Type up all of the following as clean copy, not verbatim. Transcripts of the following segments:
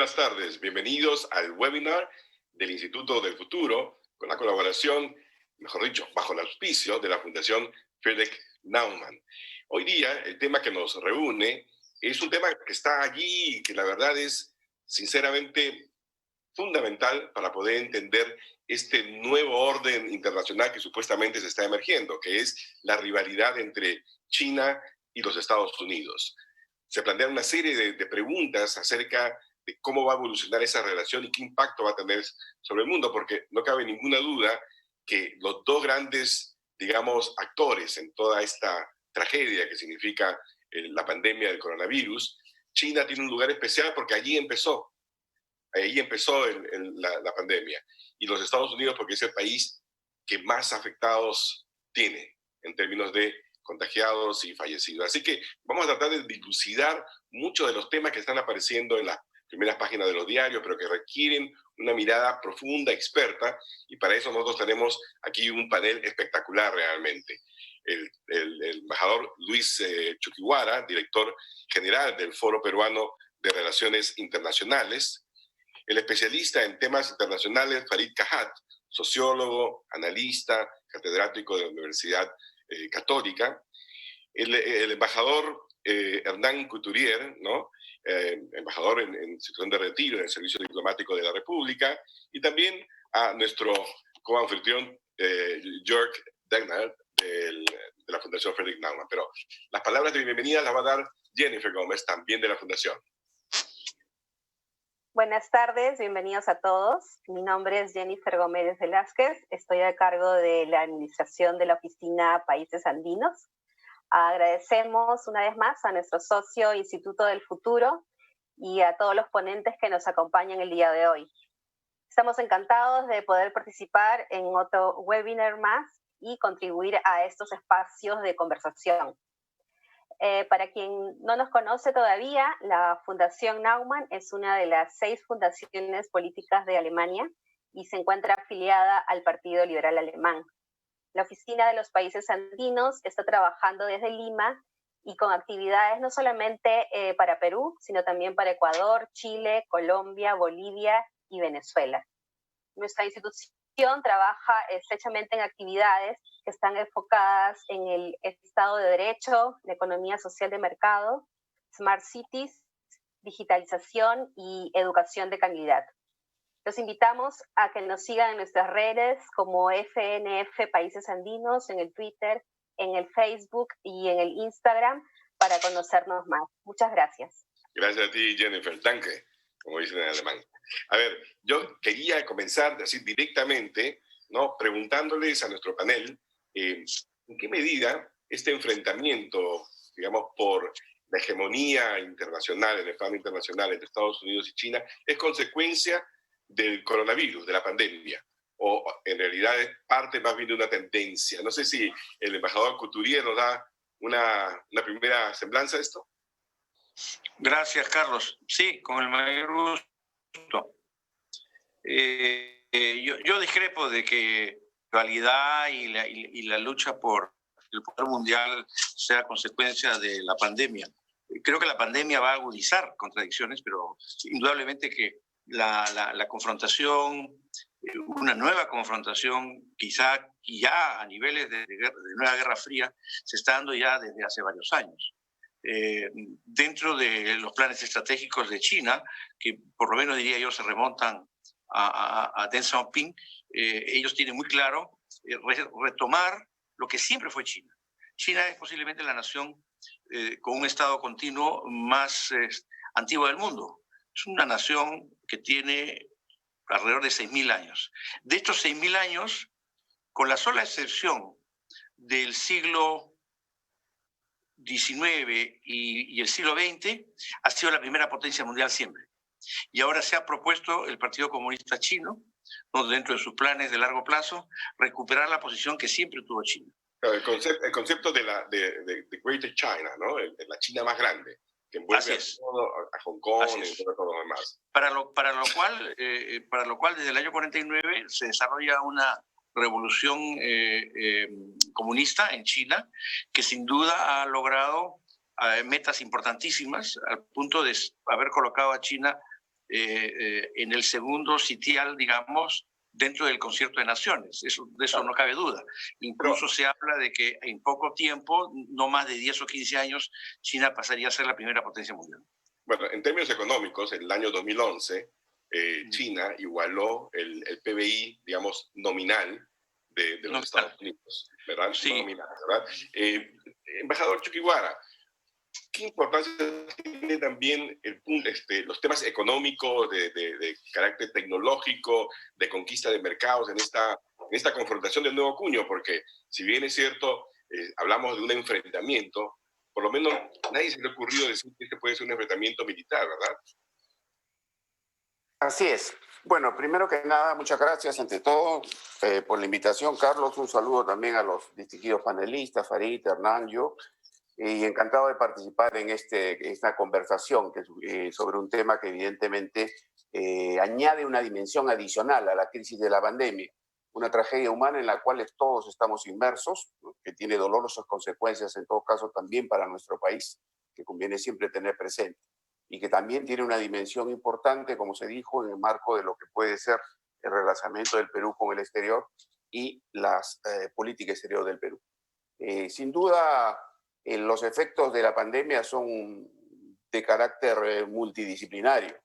buenas tardes. Bienvenidos al webinar del Instituto del Futuro, con la colaboración, mejor dicho, bajo el auspicio de la Fundación Friedrich Naumann. Hoy día, el tema que nos reúne es un tema que está allí y que la verdad es, sinceramente, fundamental para poder entender este nuevo orden internacional que supuestamente se está emergiendo, que es la rivalidad entre China y los Estados Unidos. Se plantean una serie de preguntas acerca de cómo va a evolucionar esa relación y qué impacto va a tener sobre el mundo, porque no cabe ninguna duda que los dos grandes, digamos, actores en toda esta tragedia que significa la pandemia del coronavirus, China tiene un lugar especial porque allí empezó la pandemia, y los Estados Unidos porque es el país que más afectados tiene en términos de contagiados y fallecidos. Así que vamos a tratar de dilucidar muchos de los temas que están apareciendo en las primeras páginas de los diarios, pero que requieren una mirada profunda, experta, y para eso nosotros tenemos aquí un panel espectacular realmente. El embajador Luis Chuquiwara, director general del Foro Peruano de Relaciones Internacionales; el especialista en temas internacionales Farid Kahat, sociólogo, analista, catedrático de la Universidad Católica; el embajador Hernán Couturier, ¿no? Embajador en situación de retiro en el Servicio Diplomático de la República; y también a nuestro coanfitrión Jörg Degner de la Fundación Friedrich Naumann. Pero las palabras de bienvenida las va a dar Jennifer Gómez, también de la Fundación. Buenas tardes, bienvenidos a todos. Mi nombre es Jennifer Gómez Velázquez, estoy a cargo de la administración de la Oficina Países Andinos. Agradecemos una vez más a nuestro socio Instituto del Futuro y a todos los ponentes que nos acompañan el día de hoy. Estamos encantados de poder participar en otro webinar más y contribuir a estos espacios de conversación. Para quien no nos conoce todavía, la Fundación Naumann es una de las 6 fundaciones políticas de Alemania y se encuentra afiliada al Partido Liberal Alemán. La Oficina de los Países Andinos está trabajando desde Lima y con actividades no solamente para Perú, sino también para Ecuador, Chile, Colombia, Bolivia y Venezuela. Nuestra institución trabaja estrechamente en actividades que están enfocadas en el Estado de Derecho, la economía social de mercado, Smart Cities, digitalización y educación de calidad. Los invitamos a que nos sigan en nuestras redes como FNF Países Andinos, en el Twitter, en el Facebook y en el Instagram para conocernos más. Muchas gracias. Gracias a ti, Jennifer. Danke, como dicen en alemán. A ver, yo quería comenzar así directamente, ¿no?, preguntándoles a nuestro panel en qué medida este enfrentamiento, digamos, por la hegemonía internacional, en el plano internacional entre Estados Unidos y China, es consecuencia del coronavirus, de la pandemia, o en realidad es parte más bien de una tendencia. No sé si el embajador Couturier nos da una primera semblanza de esto. Gracias, Carlos. Sí, con el mayor gusto. Yo discrepo de que la rivalidad y la lucha por el poder mundial sea consecuencia de la pandemia. Creo que la pandemia va a agudizar contradicciones, pero indudablemente que la confrontación, una nueva confrontación, quizá ya a niveles de nueva Guerra Fría, se está dando ya desde hace varios años. Dentro de los planes estratégicos de China, que por lo menos diría yo se remontan a Deng Xiaoping, ellos tienen muy claro retomar lo que siempre fue China. China es posiblemente la nación con un estado continuo más antigua del mundo. Es una nación que tiene alrededor de 6.000 años. De estos 6.000 años, con la sola excepción del siglo XIX y el siglo XX, ha sido la primera potencia mundial siempre. Y ahora se ha propuesto el Partido Comunista Chino, ¿no?, dentro de sus planes de largo plazo, recuperar la posición que siempre tuvo China. El concepto de Greater China, ¿no? La China más grande, que envuelve a Hong Kong y todo lo demás. Para lo cual, desde el año 49 se desarrolla una revolución comunista en China, que sin duda ha logrado metas importantísimas, al punto de haber colocado a China en el segundo sitial, digamos, dentro del Concierto de Naciones. De eso no cabe duda. Incluso se habla de que en poco tiempo, no más de 10 o 15 años, China pasaría a ser la primera potencia mundial. Bueno, en términos económicos, en el año 2011, China igualó el PBI, digamos, nominal de los Estados Unidos, ¿verdad? Sí. Nominal, ¿verdad? Embajador Chuquibara, ¿qué importancia tiene también los temas económicos, de carácter tecnológico, de conquista de mercados en esta confrontación del nuevo cuño? Porque si bien es cierto, hablamos de un enfrentamiento, por lo menos nadie se le ha ocurrido decir que este puede ser un enfrentamiento militar, ¿verdad? Así es. Bueno, primero que nada, muchas gracias ante todo por la invitación, Carlos. Un saludo también a los distinguidos panelistas, Farid, Hernán, yo. Y encantado de participar en esta conversación sobre un tema que evidentemente añade una dimensión adicional a la crisis de la pandemia. Una tragedia humana en la cual todos estamos inmersos, ¿no?, que tiene dolorosas consecuencias en todo caso también para nuestro país, que conviene siempre tener presente. Y que también tiene una dimensión importante, como se dijo, en el marco de lo que puede ser el relacionamiento del Perú con el exterior y las políticas exterior del Perú. Sin duda, los efectos de la pandemia son de carácter multidisciplinario.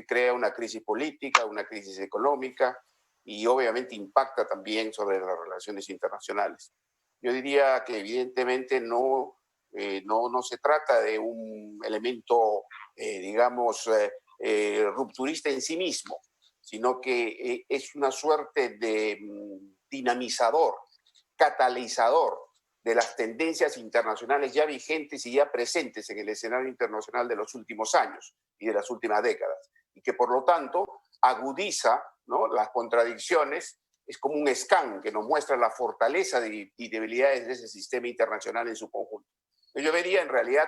Crea una crisis política, una crisis económica y obviamente impacta también sobre las relaciones internacionales. Yo diría que evidentemente no se trata de un elemento, digamos, rupturista en sí mismo, sino que es una suerte de dinamizador, catalizador de las tendencias internacionales ya vigentes y ya presentes en el escenario internacional de los últimos años y de las últimas décadas, y que por lo tanto agudiza, ¿no?, las contradicciones. Es como un scan que nos muestra la fortaleza y debilidades de ese sistema internacional en su conjunto. Yo vería en realidad,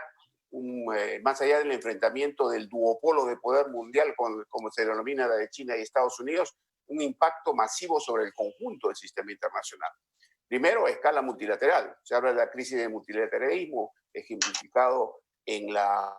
más allá del enfrentamiento del duopolo de poder mundial, como se denomina la de China y Estados Unidos, un impacto masivo sobre el conjunto del sistema internacional. Primero, a escala multilateral. Se habla de la crisis del multilateralismo, ejemplificado en las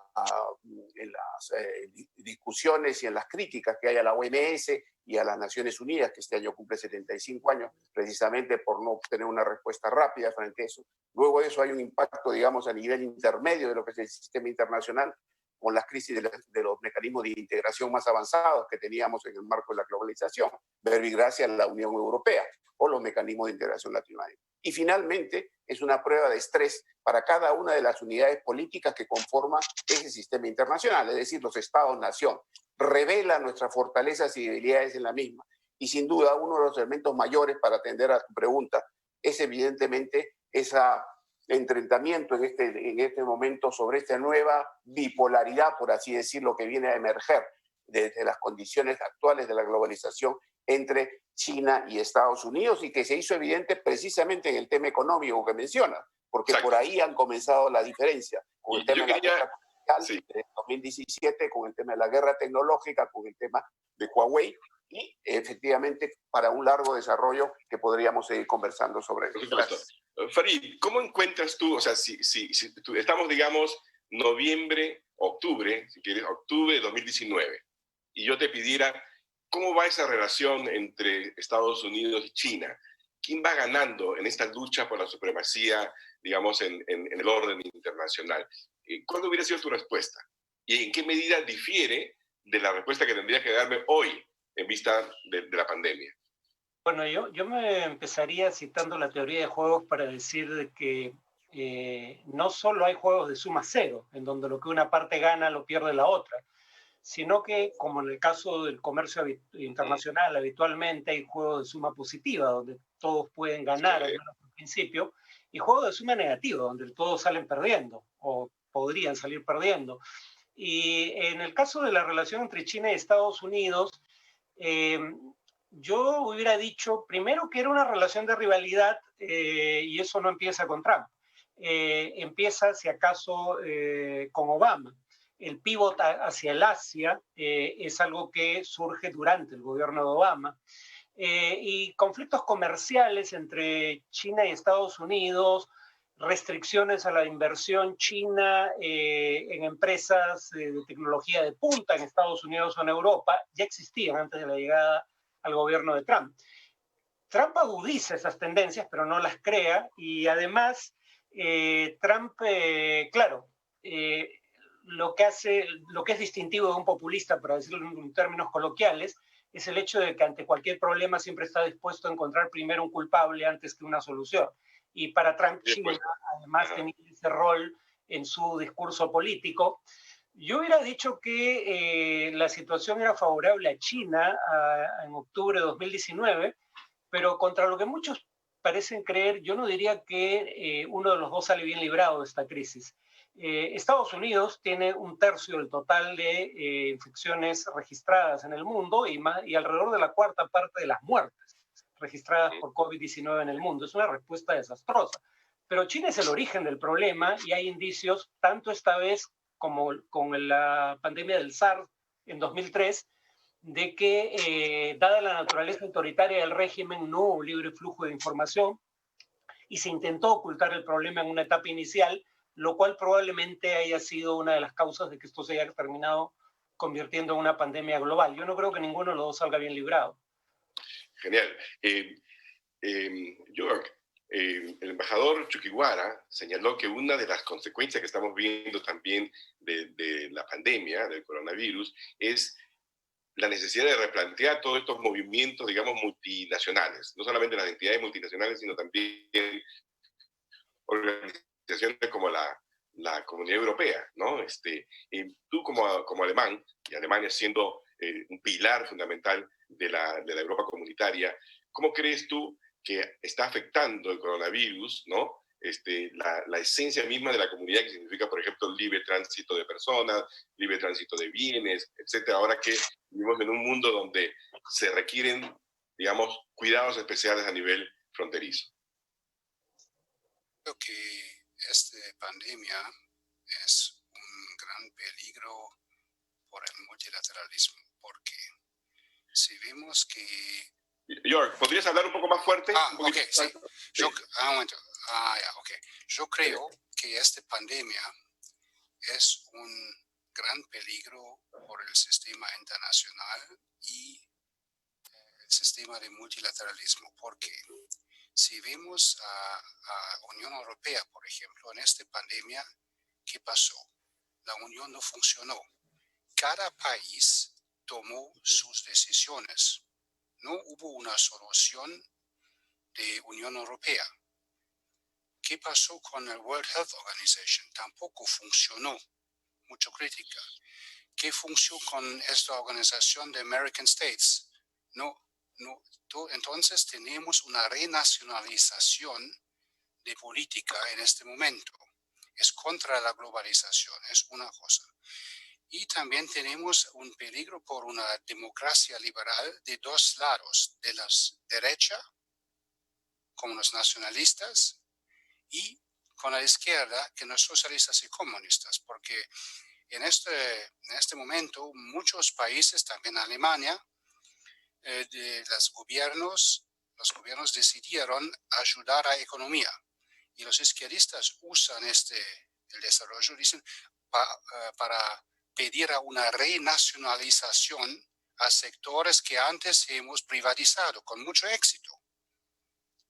discusiones y en las críticas que hay a la OMS y a las Naciones Unidas, que este año cumple 75 años, precisamente por no obtener una respuesta rápida frente a eso. Luego de eso hay un impacto, digamos, a nivel intermedio de lo que es el sistema internacional, con las crisis de los mecanismos de integración más avanzados que teníamos en el marco de la globalización, verbigracia a la Unión Europea, o los mecanismos de integración latinoamericana. Y finalmente es una prueba de estrés para cada una de las unidades políticas que conforman ese sistema internacional, es decir, los estados-nación. Revela nuestras fortalezas y debilidades en la misma. Y sin duda uno de los elementos mayores para atender a tu pregunta es evidentemente ese enfrentamiento en este momento sobre esta nueva bipolaridad, por así decirlo, que viene a emerger desde las condiciones actuales de la globalización entre China y Estados Unidos, y que se hizo evidente precisamente en el tema económico que menciona, porque exacto, por ahí han comenzado la diferencia, con el tema de la guerra comercial de 2017, con el tema de la guerra tecnológica, con el tema de Huawei, y efectivamente para un largo desarrollo que podríamos seguir conversando sobre eso. Farid, ¿cómo encuentras tú, o sea, si estamos, digamos, noviembre, octubre, si quieres, octubre de 2019, y yo te pidiera, ¿cómo va esa relación entre Estados Unidos y China? ¿Quién va ganando en esta lucha por la supremacía, digamos, en el orden internacional? ¿Cuál hubiera sido tu respuesta? ¿Y en qué medida difiere de la respuesta que tendrías que darme hoy en vista de la pandemia? Bueno, yo me empezaría citando la teoría de juegos para decir de que no solo hay juegos de suma cero, en donde lo que una parte gana lo pierde la otra, sino que, como en el caso del comercio internacional, habitualmente hay juegos de suma positiva, donde todos pueden ganar, al menos al principio, y juegos de suma negativa, donde todos salen perdiendo, o podrían salir perdiendo. Y en el caso de la relación entre China y Estados Unidos, yo hubiera dicho primero que era una relación de rivalidad, y eso no empieza con Trump. Empieza, si acaso, con Obama. El pivot hacia el Asia es algo que surge durante el gobierno de Obama. Y conflictos comerciales entre China y Estados Unidos restricciones a la inversión china en empresas de tecnología de punta en Estados Unidos o en Europa ya existían antes de la llegada al gobierno de Trump. Trump agudiza esas tendencias, pero no las crea, y además Trump, claro, lo que es distintivo de un populista, para decirlo en términos coloquiales, es el hecho de que ante cualquier problema siempre está dispuesto a encontrar primero un culpable antes que una solución. Y para Trump, China, además, tenía ese rol en su discurso político. Yo hubiera dicho que la situación era favorable a China en octubre de 2019, pero contra lo que muchos parecen creer, yo no diría que uno de los dos sale bien librado de esta crisis. Estados Unidos tiene 1/3 del total de infecciones registradas en el mundo y alrededor de la 1/4 parte de las muertes registradas por COVID-19 en el mundo. Es una respuesta desastrosa. Pero China es el origen del problema y hay indicios, tanto esta vez como con la pandemia del SARS en 2003, de que, dada la naturaleza autoritaria del régimen, no hubo libre flujo de información y se intentó ocultar el problema en una etapa inicial, lo cual probablemente haya sido una de las causas de que esto se haya terminado convirtiendo en una pandemia global. Yo no creo que ninguno de los dos salga bien librado. Genial. York, el embajador Chuquiguara señaló que una de las consecuencias que estamos viendo también de la pandemia, del coronavirus, es la necesidad de replantear todos estos movimientos, digamos, multinacionales. No solamente las entidades multinacionales, sino también organizaciones como la Comunidad Europea, ¿no? Tú como alemán, y Alemania siendo un pilar fundamental de la Europa comunitaria, ¿cómo crees tú que está afectando el coronavirus, ¿no? La esencia misma de la comunidad, que significa, por ejemplo, libre tránsito de personas, libre tránsito de bienes, etcétera, ahora que vivimos en un mundo donde se requieren, digamos, cuidados especiales a nivel fronterizo? Creo que esta pandemia es un gran peligro por el multilateralismo, porque si vemos que... York, ¿podrías hablar un poco más fuerte? Ok, sí. Un momento. Okay. Yo creo que esta pandemia es un gran peligro por el sistema internacional y el sistema de multilateralismo, porque si vemos a Unión Europea, por ejemplo, en esta pandemia, ¿qué pasó? La Unión no funcionó. Cada país tomó sus decisiones. No hubo una solución de Unión Europea. ¿Qué pasó con el World Health Organization? Tampoco funcionó. Mucha crítica. ¿Qué funcionó con esta organización de American States? No. Entonces tenemos una renacionalización de política en este momento. Es contra la globalización, es una cosa. Y también tenemos un peligro por una democracia liberal de dos lados, de la derecha, como los nacionalistas, y con la izquierda, que los socialistas y comunistas, porque en este momento muchos países, también Alemania, los gobiernos decidieron ayudar a la economía. Y los izquierdistas usan el desarrollo, dicen, para pedir a una renacionalización a sectores que antes hemos privatizado con mucho éxito.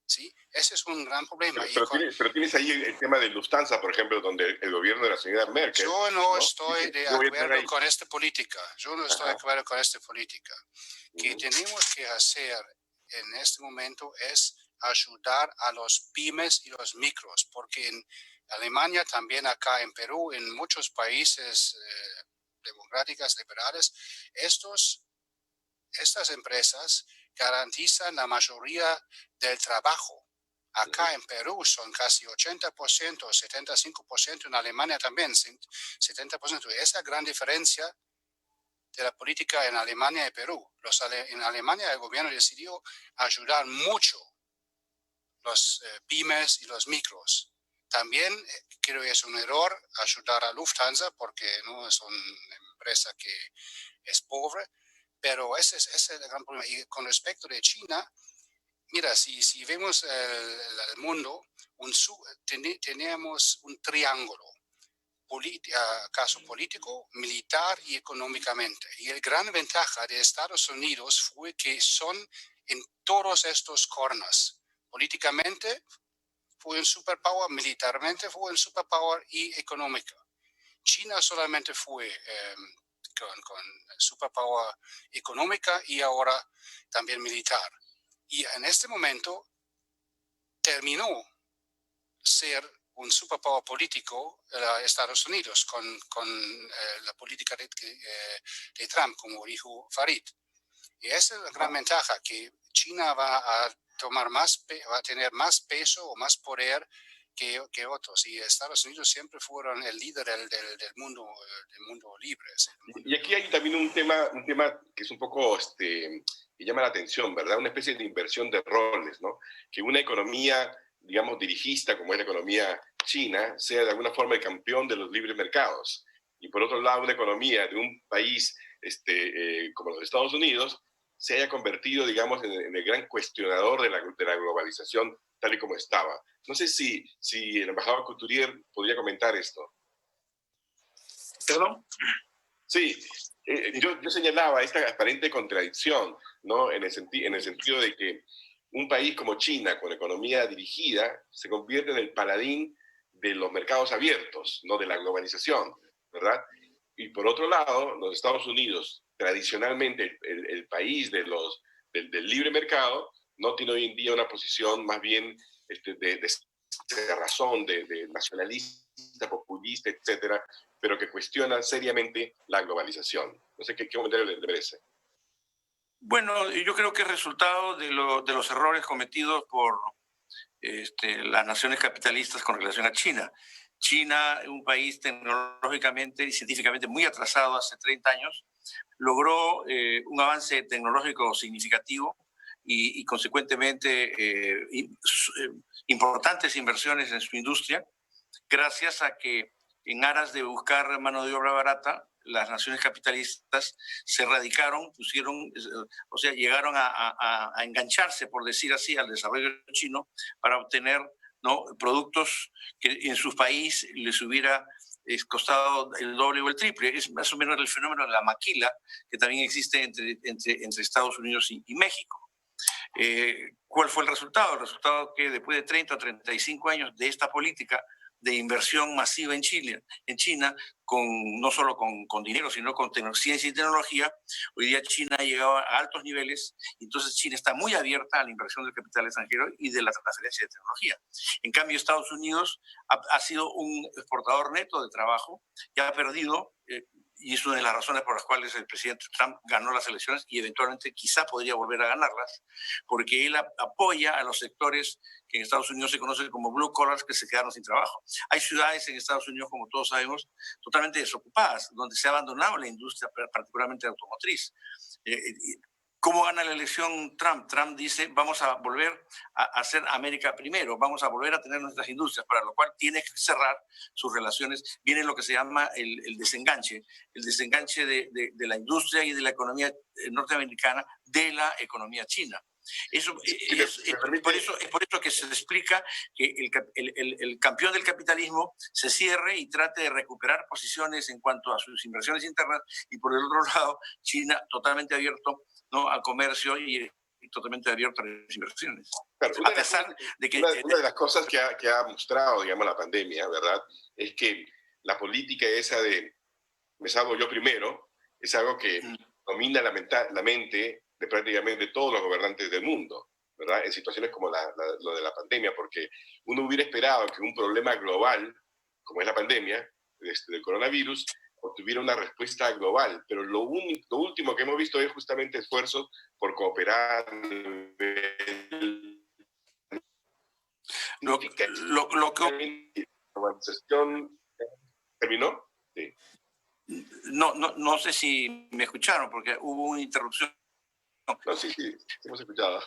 ¿Sí? Ese es un gran problema. Pero tienes ahí el tema de Lufthansa, por ejemplo, donde el gobierno de la señora Merkel... Yo no estoy de acuerdo con esta política. Que tenemos que hacer en este momento es ayudar a los pymes y los micros, porque en Alemania, también acá en Perú, en muchos países democráticos, liberales, estas empresas garantizan la mayoría del trabajo. Acá en Perú son casi 80%, 75%, en Alemania también 70%. Esa gran diferencia de la política en Alemania y Perú. En Alemania el gobierno decidió ayudar mucho los pymes y los micros. También creo que es un error ayudar a Lufthansa porque no es una empresa que es pobre, pero ese es el gran problema. Y con respecto de China, Mira, si vemos el mundo, tenemos un triángulo. Caso político, militar y económicamente. Y la gran ventaja de Estados Unidos fue que son en todos estos corners. Políticamente fue un superpower, militarmente fue un superpower y económica. China solamente fue con superpower económica y ahora también militar. Y en este momento terminó ser un superpower político Estados Unidos con la política de Trump, como dijo Farid. Y esa es la gran ventaja, que China va a tener más peso o más poder que otros. Y Estados Unidos siempre fueron el líder del mundo libre. Y aquí hay también un tema que es un poco, que llama la atención, ¿verdad? Una especie de inversión de roles, ¿no? Que una economía, digamos, dirigista, como es la economía china, sea de alguna forma el campeón de los libres mercados. Y por otro lado, una economía de un país como los Estados Unidos se haya convertido, digamos, en el gran cuestionador de la globalización tal y como estaba. No sé si el embajador Couturier podría comentar esto. ¿Perdón? Sí, yo señalaba esta aparente contradicción, ¿no? En el sentido de que un país como China, con economía dirigida, se convierte en el paladín de los mercados abiertos, no de la globalización, ¿verdad? Y por otro lado, los Estados Unidos, tradicionalmente el país del libre mercado, no tiene hoy en día una posición más bien de razón, de nacionalista, populista, etcétera, pero que cuestiona seriamente la globalización. No sé qué comentario le merece. Bueno, yo creo que es resultado de los errores cometidos por las naciones capitalistas con relación a China. China, un país tecnológicamente y científicamente muy atrasado hace 30 años, logró un avance tecnológico significativo y consecuentemente importantes inversiones en su industria, gracias a que en aras de buscar mano de obra barata, las naciones capitalistas se radicaron, llegaron a engancharse, por decir así, al desarrollo chino para obtener, ¿no?, productos que en su país les hubiera costado el doble o el triple. Es más o menos el fenómeno de la maquila que también existe entre Estados Unidos y México. ¿Cuál fue el resultado? El resultado que después de 30 o 35 años de esta política de inversión masiva en China, no solo con dinero, sino con ciencia y tecnología, hoy día China ha llegado a altos niveles, y entonces China está muy abierta a la inversión del capital extranjero y de la transferencia de tecnología. En cambio, Estados Unidos ha sido un exportador neto de trabajo y ha perdido, y es una de las razones por las cuales el presidente Trump ganó las elecciones y eventualmente quizá podría volver a ganarlas, porque él apoya a los sectores que en Estados Unidos se conocen como blue collars, que se quedaron sin trabajo. Hay ciudades en Estados Unidos, como todos sabemos, totalmente desocupadas, donde se ha abandonado la industria, particularmente automotriz. ¿Cómo gana la elección Trump? Trump dice, vamos a volver a hacer América primero, vamos a volver a tener nuestras industrias, para lo cual tiene que cerrar sus relaciones. Viene lo que se llama el desenganche de la industria y de la economía norteamericana de la economía china. Es por eso que se explica que el campeón del capitalismo se cierre y trate de recuperar posiciones en cuanto a sus inversiones internas, y por el otro lado, China totalmente abierto, ¿no?, al comercio y totalmente abierto a las inversiones. Claro, una de las cosas que ha mostrado, digamos, la pandemia, ¿verdad?, es que la política esa de me salvo yo primero es algo que domina la mente de prácticamente todos los gobernantes del mundo, ¿verdad?, en situaciones como lo de la pandemia, porque uno hubiera esperado que un problema global, como es la pandemia del coronavirus, obtuviera una respuesta global, pero lo último que hemos visto es justamente esfuerzos por cooperar. Lo que... ¿Terminó? Sí. No sé si me escucharon, porque hubo una interrupción. No, sí, hemos escuchado.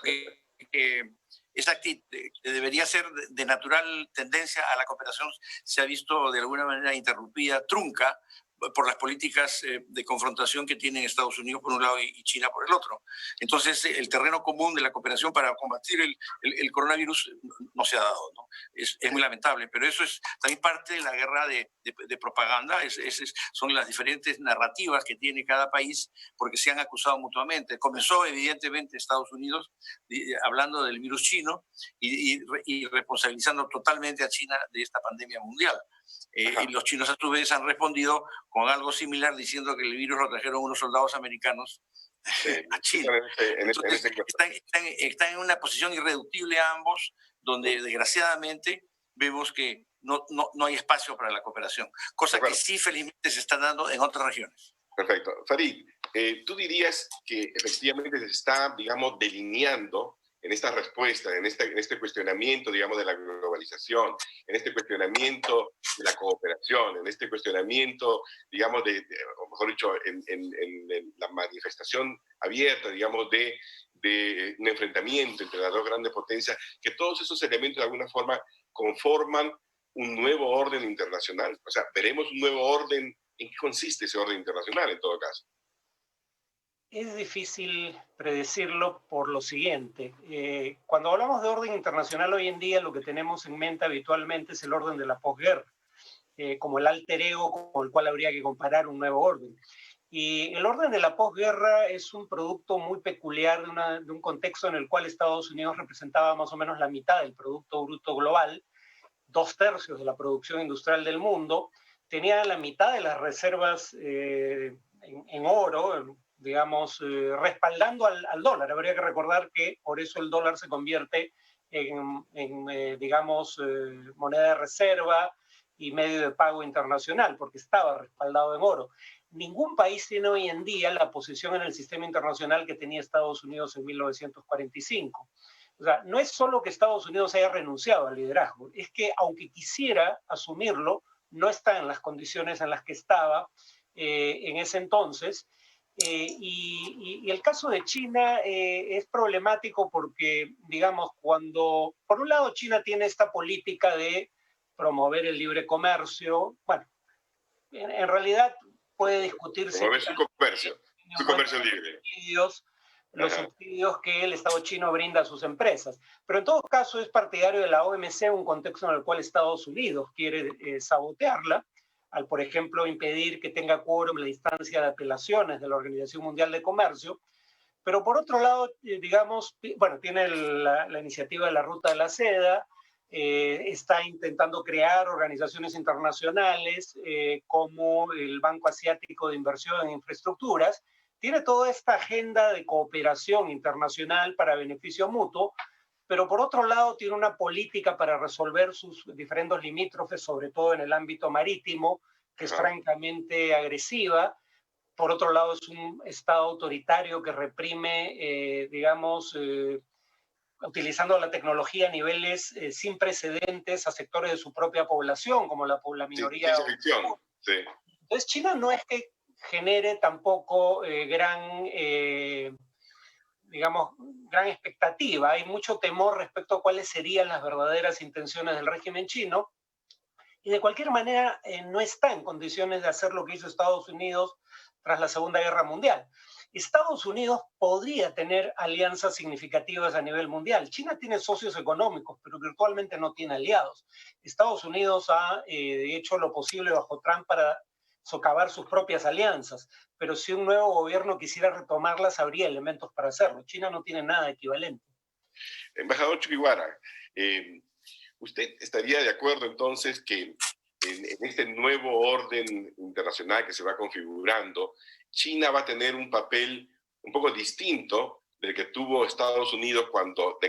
Esa actitud que debería ser de natural tendencia a la cooperación se ha visto de alguna manera interrumpida, trunca, por las políticas de confrontación que tienen Estados Unidos por un lado y China por el otro. Entonces, el terreno común de la cooperación para combatir el coronavirus no se ha dado, ¿no? Es muy lamentable, pero eso es también parte de la guerra de propaganda, son las diferentes narrativas que tiene cada país porque se han acusado mutuamente. Comenzó evidentemente Estados Unidos hablando del virus chino y responsabilizando totalmente a China de esta pandemia mundial. Y los chinos a su vez han respondido con algo similar diciendo que el virus lo trajeron unos soldados americanos a China. Entonces, están en una posición irreductible ambos, donde desgraciadamente vemos que no hay espacio para la cooperación, cosa que sí felizmente se está dando en otras regiones. Perfecto. Farid, ¿tú dirías que efectivamente se está, digamos, delineando en esta respuesta, en este cuestionamiento, digamos, de la globalización, en este cuestionamiento de la cooperación, en este cuestionamiento, digamos, o mejor dicho, en la manifestación abierta, digamos, de un enfrentamiento entre las dos grandes potencias, que todos esos elementos de alguna forma conforman un nuevo orden internacional? O sea, ¿veremos un nuevo orden? ¿En qué consiste ese orden internacional en todo caso? Es difícil predecirlo por lo siguiente. Cuando hablamos de orden internacional hoy en día, lo que tenemos en mente habitualmente es el orden de la posguerra, como el alter ego con el cual habría que comparar un nuevo orden. Y el orden de la posguerra es un producto muy peculiar de un contexto en el cual Estados Unidos representaba más o menos la mitad del Producto Bruto Global, 2/3 de la producción industrial del mundo, tenía la mitad de las reservas en oro, digamos, respaldando al dólar. Habría que recordar que por eso el dólar se convierte digamos, moneda de reserva y medio de pago internacional, porque estaba respaldado en oro. Ningún país tiene hoy en día la posición en el sistema internacional que tenía Estados Unidos en 1945. O sea, no es solo que Estados Unidos haya renunciado al liderazgo, es que aunque quisiera asumirlo, no está en las condiciones en las que estaba en ese entonces. Y el caso de China es problemático porque, digamos, cuando por un lado China tiene esta política de promover el libre comercio, bueno, en realidad puede discutirse. Promover su comercio libre. Los subsidios que el Estado chino brinda a sus empresas. Pero en todo caso es partidario de la OMC, un contexto en el cual Estados Unidos quiere sabotearla, al, por ejemplo, impedir que tenga quórum la instancia de apelaciones de la Organización Mundial de Comercio. Pero por otro lado, digamos, bueno, tiene la iniciativa de la Ruta de la Seda, está intentando crear organizaciones internacionales como el Banco Asiático de Inversión en Infraestructuras. Tiene toda esta agenda de cooperación internacional para beneficio mutuo, pero por otro lado tiene una política para resolver sus diferentes limítrofes, sobre todo en el ámbito marítimo, que es francamente agresiva. Por otro lado es un Estado autoritario que reprime, digamos, utilizando la tecnología a niveles sin precedentes a sectores de su propia población, como la minoría. Sí. Entonces China no es que genere tampoco gran expectativa. Hay mucho temor respecto a cuáles serían las verdaderas intenciones del régimen chino, y de cualquier manera no está en condiciones de hacer lo que hizo Estados Unidos tras la Segunda Guerra Mundial. Estados Unidos podría tener alianzas significativas a nivel mundial. China tiene socios económicos, pero virtualmente no tiene aliados. Estados Unidos ha hecho lo posible bajo Trump para socavar sus propias alianzas, pero si un nuevo gobierno quisiera retomarlas, habría elementos para hacerlo. China no tiene nada equivalente. Embajador Chuquibara, ¿usted estaría de acuerdo entonces que en este nuevo orden internacional que se va configurando, China va a tener un papel un poco distinto del que tuvo Estados Unidos cuando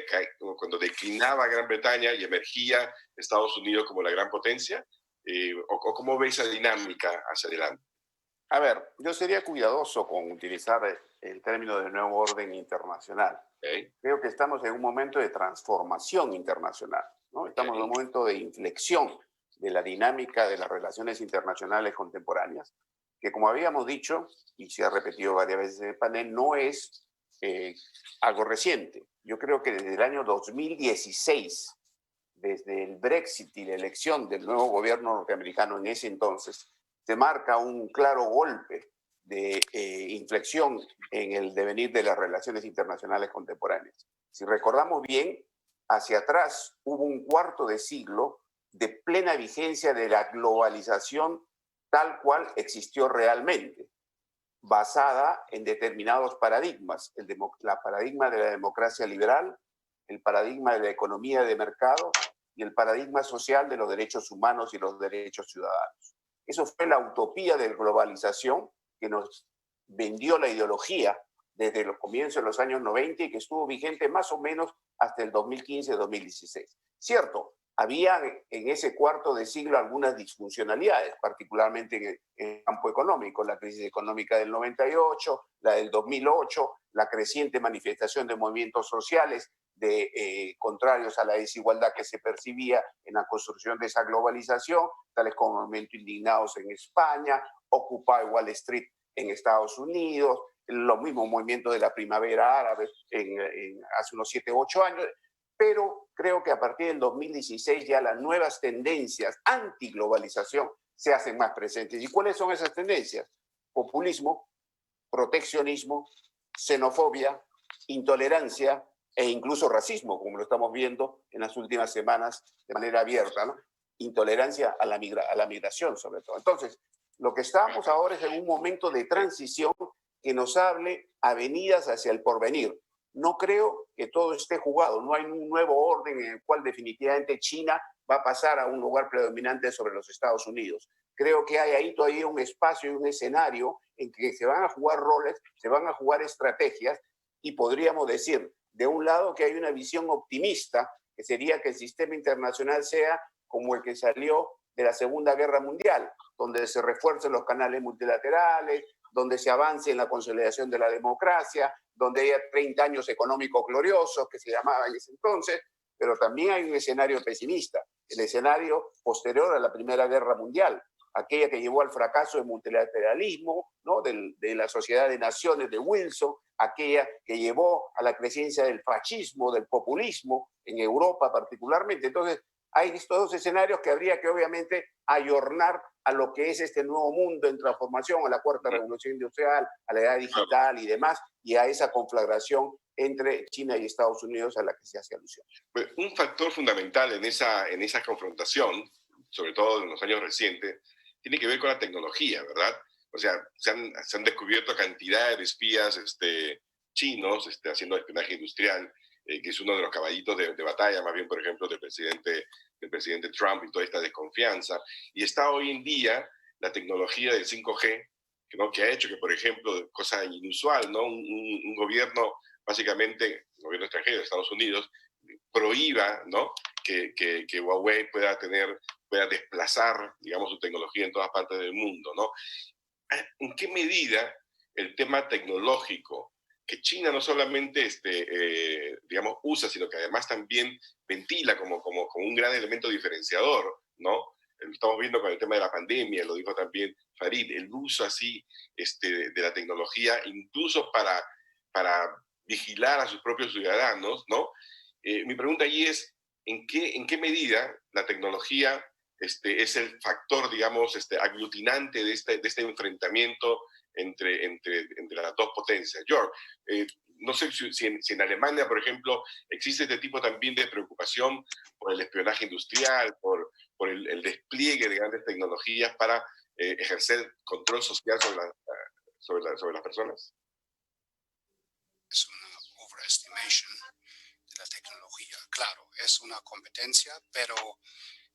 declinaba Gran Bretaña y emergía Estados Unidos como la gran potencia? ¿O cómo ve esa dinámica hacia adelante? A ver, yo sería cuidadoso con utilizar el término de nuevo orden internacional. Creo que estamos en un momento de transformación internacional, ¿no? Estamos en un momento de inflexión de la dinámica de las relaciones internacionales contemporáneas, que como habíamos dicho, y se ha repetido varias veces en el panel, no es algo reciente. Yo creo que desde el año 2016, desde el Brexit y la elección del nuevo gobierno norteamericano en ese entonces, se marca un claro golpe de inflexión en el devenir de las relaciones internacionales contemporáneas. Si recordamos bien, hacia atrás hubo un cuarto de siglo de plena vigencia de la globalización tal cual existió realmente, basada en determinados paradigmas, la paradigma de la democracia liberal, el paradigma de la economía de mercado y el paradigma social de los derechos humanos y los derechos ciudadanos. Eso fue la utopía de la globalización que nos vendió la ideología desde los comienzos de los años 90 y que estuvo vigente más o menos hasta el 2015-2016. Cierto, había en ese cuarto de siglo algunas disfuncionalidades, particularmente en el campo económico, la crisis económica del 98, la del 2008, la creciente manifestación de movimientos sociales contrarios a la desigualdad que se percibía en la construcción de esa globalización, tales como el movimiento Indignados en España, Occupy Wall Street en Estados Unidos, los mismos movimientos de la primavera árabe hace unos 7 u 8 años, pero creo que a partir del 2016 ya las nuevas tendencias anti-globalización se hacen más presentes. ¿Y cuáles son esas tendencias? Populismo, proteccionismo, xenofobia, intolerancia e incluso racismo, como lo estamos viendo en las últimas semanas de manera abierta, ¿no? Intolerancia a la migración, sobre todo. Entonces, lo que estamos ahora es en un momento de transición que nos hable avenidas hacia el porvenir. No creo que todo esté jugado, no hay un nuevo orden en el cual definitivamente China va a pasar a un lugar predominante sobre los Estados Unidos. Creo que hay ahí todavía un espacio y un escenario en que se van a jugar roles, se van a jugar estrategias y podríamos decir, de un lado, que hay una visión optimista, que sería que el sistema internacional sea como el que salió de la Segunda Guerra Mundial, donde se refuercen los canales multilaterales, donde se avance en la consolidación de la democracia, donde haya 30 años económicos gloriosos, que se llamaba en ese entonces, pero también hay un escenario pesimista, el escenario posterior a la Primera Guerra Mundial, aquella que llevó al fracaso del multilateralismo, ¿no? de la Sociedad de Naciones de Wilson, aquella que llevó a la crecencia del fascismo, del populismo, en Europa particularmente. Entonces, hay estos dos escenarios que habría que obviamente ayornar a lo que es este nuevo mundo en transformación, a la cuarta revolución industrial, a la edad digital y demás, y a esa conflagración entre China y Estados Unidos a la que se hace alusión. Un factor fundamental en esa confrontación, sobre todo en los años recientes, tiene que ver con la tecnología, ¿verdad? O sea, se han descubierto cantidades de espías chinos haciendo espionaje industrial, que es uno de los caballitos de batalla, más bien, por ejemplo, del presidente Trump y toda esta desconfianza. Y está hoy en día la tecnología del 5G, ¿no? Que ha hecho que, por ejemplo, cosa inusual, ¿no? Un gobierno, básicamente, el gobierno extranjero de Estados Unidos, prohíba, ¿no? que Huawei pueda desplazar, digamos, su tecnología en todas partes del mundo, ¿no? ¿En qué medida el tema tecnológico, que China no solamente digamos, usa, sino que además también ventila como un gran elemento diferenciador, ¿no? Lo estamos viendo con el tema de la pandemia, lo dijo también Farid, el uso así de la tecnología, incluso para vigilar a sus propios ciudadanos, ¿no? Mi pregunta allí es, ¿en qué medida la tecnología es el factor, digamos, aglutinante de este enfrentamiento entre las dos potencias? George, no sé si en Alemania, por ejemplo, existe este tipo también de preocupación por el espionaje industrial, por el despliegue de grandes tecnologías para ejercer control social sobre las personas. Es una overestimation de la tecnología. Claro, es una competencia, pero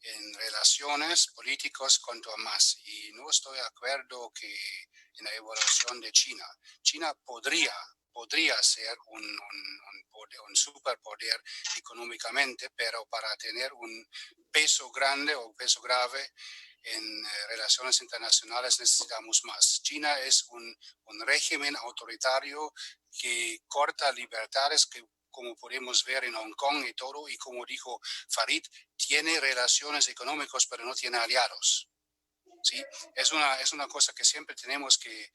en relaciones políticas cuanto a más. Y no estoy de acuerdo que en la evolución de China. China podría ser un superpoder económicamente, pero para tener un peso grande o peso grave en relaciones internacionales necesitamos más. China es un régimen autoritario que corta libertades, que como podemos ver en Hong Kong y todo, y como dijo Farid, tiene relaciones económicas, pero no tiene aliados. ¿Sí? Es una cosa que siempre tenemos que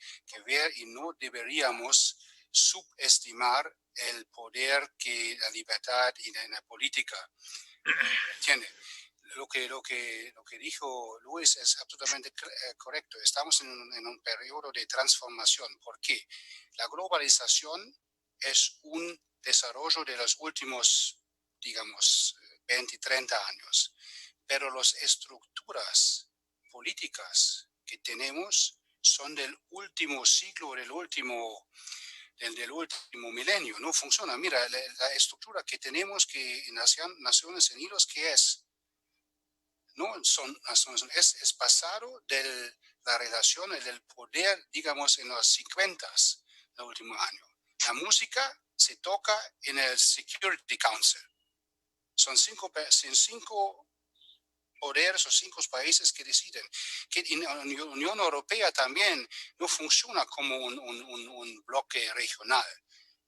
ver, y no deberíamos subestimar el poder que la libertad y la política tiene. lo que dijo Luis es absolutamente correcto. Estamos en un periodo de transformación. ¿Por qué? La globalización es un desarrollo de los últimos, digamos, 20, 30 años. Pero las estructuras políticas que tenemos son del último siglo, del último milenio. No funciona. Mira, la estructura que tenemos que en Naciones Unidas, ¿qué es? No son Naciones Unidas, es pasado de la relación del poder, digamos, en los 50, el último año. La música se toca en el Security Council. Son cinco poderes o 5 países que deciden. Que en la Unión Europea también no funciona como un bloque regional.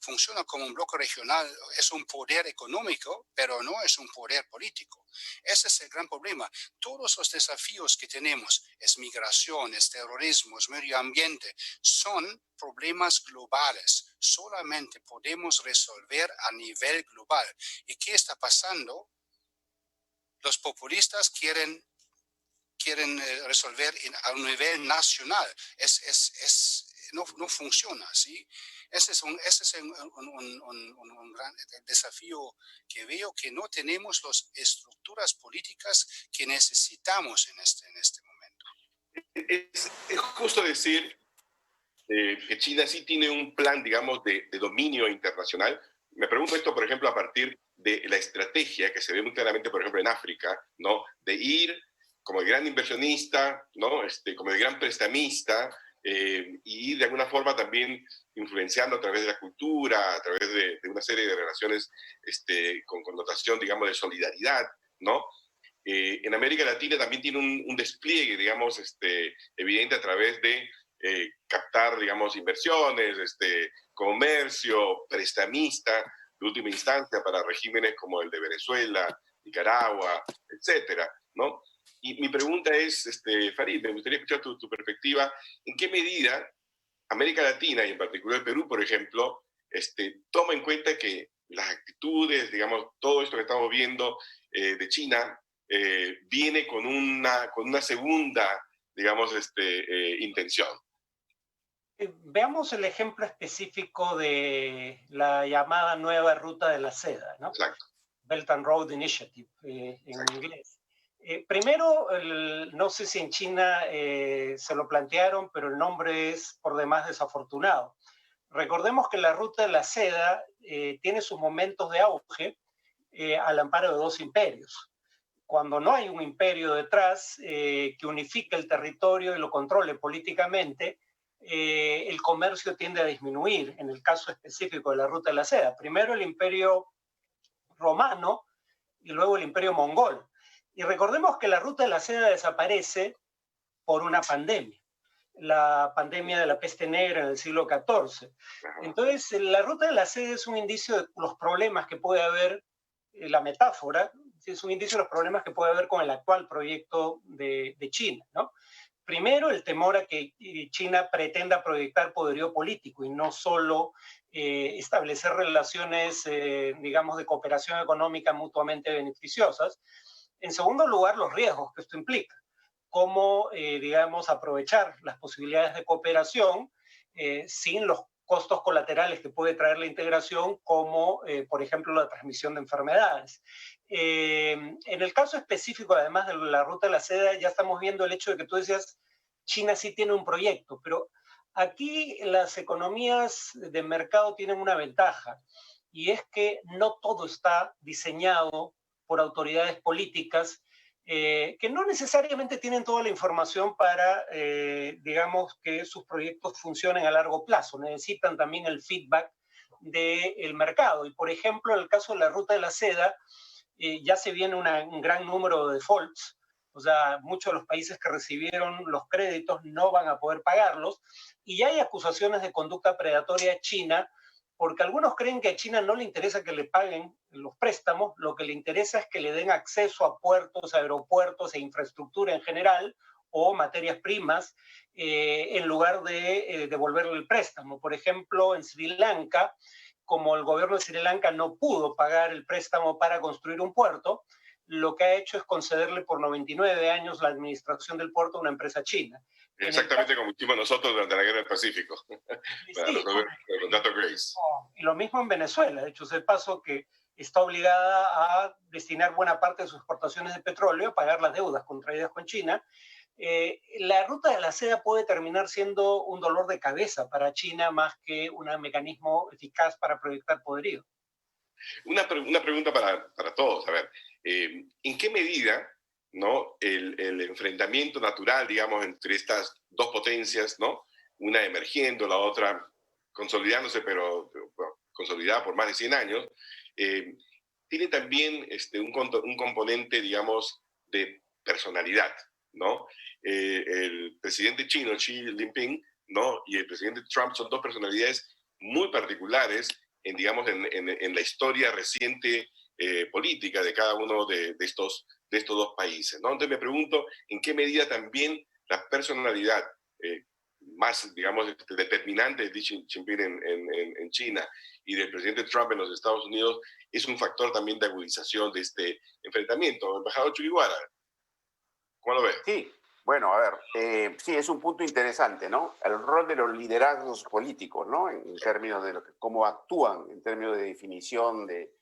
Funciona como un bloque regional, es un poder económico, pero no es un poder político. Ese es el gran problema. Todos los desafíos que tenemos, es migración, es terrorismo, es medio ambiente, son problemas globales. Solamente podemos resolver a nivel global. ¿Y qué está pasando? Los populistas quieren resolver a un nivel nacional. No funciona, ¿sí? Ese es un gran desafío que veo, que no tenemos las estructuras políticas que necesitamos en este momento. Es justo decir que China sí tiene un plan, digamos, de dominio internacional. Me pregunto esto, por ejemplo, a partir de la estrategia que se ve muy claramente, por ejemplo, en África, ¿no? De ir como el gran inversionista, ¿no? Como el gran prestamista, y de alguna forma también influenciando a través de la cultura, a través de una serie de relaciones con connotación, digamos, de solidaridad, ¿no? En América Latina también tiene un despliegue, digamos, evidente a través de captar, digamos, inversiones, comercio, prestamista, de última instancia para regímenes como el de Venezuela, Nicaragua, etcétera, ¿no? Y mi pregunta es, Farid, me gustaría escuchar tu perspectiva. ¿En qué medida América Latina, y en particular el Perú, por ejemplo, toma en cuenta que las actitudes, digamos, todo esto que estamos viendo de China, viene con una segunda, digamos, intención? Veamos el ejemplo específico de la llamada nueva ruta de la seda, ¿no? Exacto. Belt and Road Initiative, en inglés. Primero, no sé si en China se lo plantearon, pero el nombre es por demás desafortunado. Recordemos que la ruta de la seda tiene sus momentos de auge al amparo de 2 imperios. Cuando no hay un imperio detrás que unifique el territorio y lo controle políticamente, el comercio tiende a disminuir, en el caso específico de la ruta de la seda. Primero el imperio romano y luego el imperio mongol. Y recordemos que la ruta de la seda desaparece por una pandemia, la pandemia de la peste negra en el siglo XIV. Entonces, la ruta de la seda es un indicio de los problemas que puede haber, la metáfora, es un indicio de los problemas que puede haber con el actual proyecto de China, ¿no? Primero, el temor a que China pretenda proyectar poderío político y no solo establecer relaciones, digamos, de cooperación económica mutuamente beneficiosas. En segundo lugar, los riesgos que esto implica. Cómo, digamos, aprovechar las posibilidades de cooperación sin los costos colaterales que puede traer la integración, como, por ejemplo, la transmisión de enfermedades. En el caso específico, además de la ruta de la seda, ya estamos viendo el hecho de que tú decías, China sí tiene un proyecto, pero aquí las economías de mercado tienen una ventaja, y es que no todo está diseñado por autoridades políticas que no necesariamente tienen toda la información para, digamos, que sus proyectos funcionen a largo plazo. Necesitan también el feedback del mercado. Y, por ejemplo, en el caso de la ruta de la seda, ya se viene un gran número de defaults. O sea, muchos de los países que recibieron los créditos no van a poder pagarlos. Y ya hay acusaciones de conducta predatoria a China, porque algunos creen que a China no le interesa que le paguen los préstamos, lo que le interesa es que le den acceso a puertos, aeropuertos e infraestructura en general, o materias primas, en lugar de devolverle el préstamo. Por ejemplo, en Sri Lanka, como el gobierno de Sri Lanka no pudo pagar el préstamo para construir un puerto, lo que ha hecho es concederle por 99 años la administración del puerto a una empresa china. Exactamente como hicimos nosotros durante la Guerra del Pacífico, para Sí, resolver el contrato Grace. y lo mismo en Venezuela, de hecho, es el paso que está obligada a destinar buena parte de sus exportaciones de petróleo a pagar las deudas contraídas con China. La ruta de la seda puede terminar siendo un dolor de cabeza para China más que un mecanismo eficaz para proyectar poderío. Una pregunta para todos, a ver, ¿en qué medida, ¿no?, el enfrentamiento natural, digamos, entre estas dos potencias, ¿no?, una emergiendo, la otra consolidándose, pero bueno, consolidada por más de 100 años, tiene también un componente, digamos, de personalidad, ¿no? El presidente chino, Xi Jinping, ¿no?, y el presidente Trump son dos personalidades muy particulares digamos, en la historia reciente política de cada uno de estos dos países, ¿no? Entonces me pregunto en qué medida también la personalidad más, digamos, determinante de Xi Jinping en China y del presidente Trump en los Estados Unidos es un factor también de agudización de este enfrentamiento. Embajador Churihuara, ¿cómo lo ve? Sí, bueno, a ver, sí, es un punto interesante, ¿no? El rol de los liderazgos políticos, ¿no? En términos de cómo actúan, en términos de definición de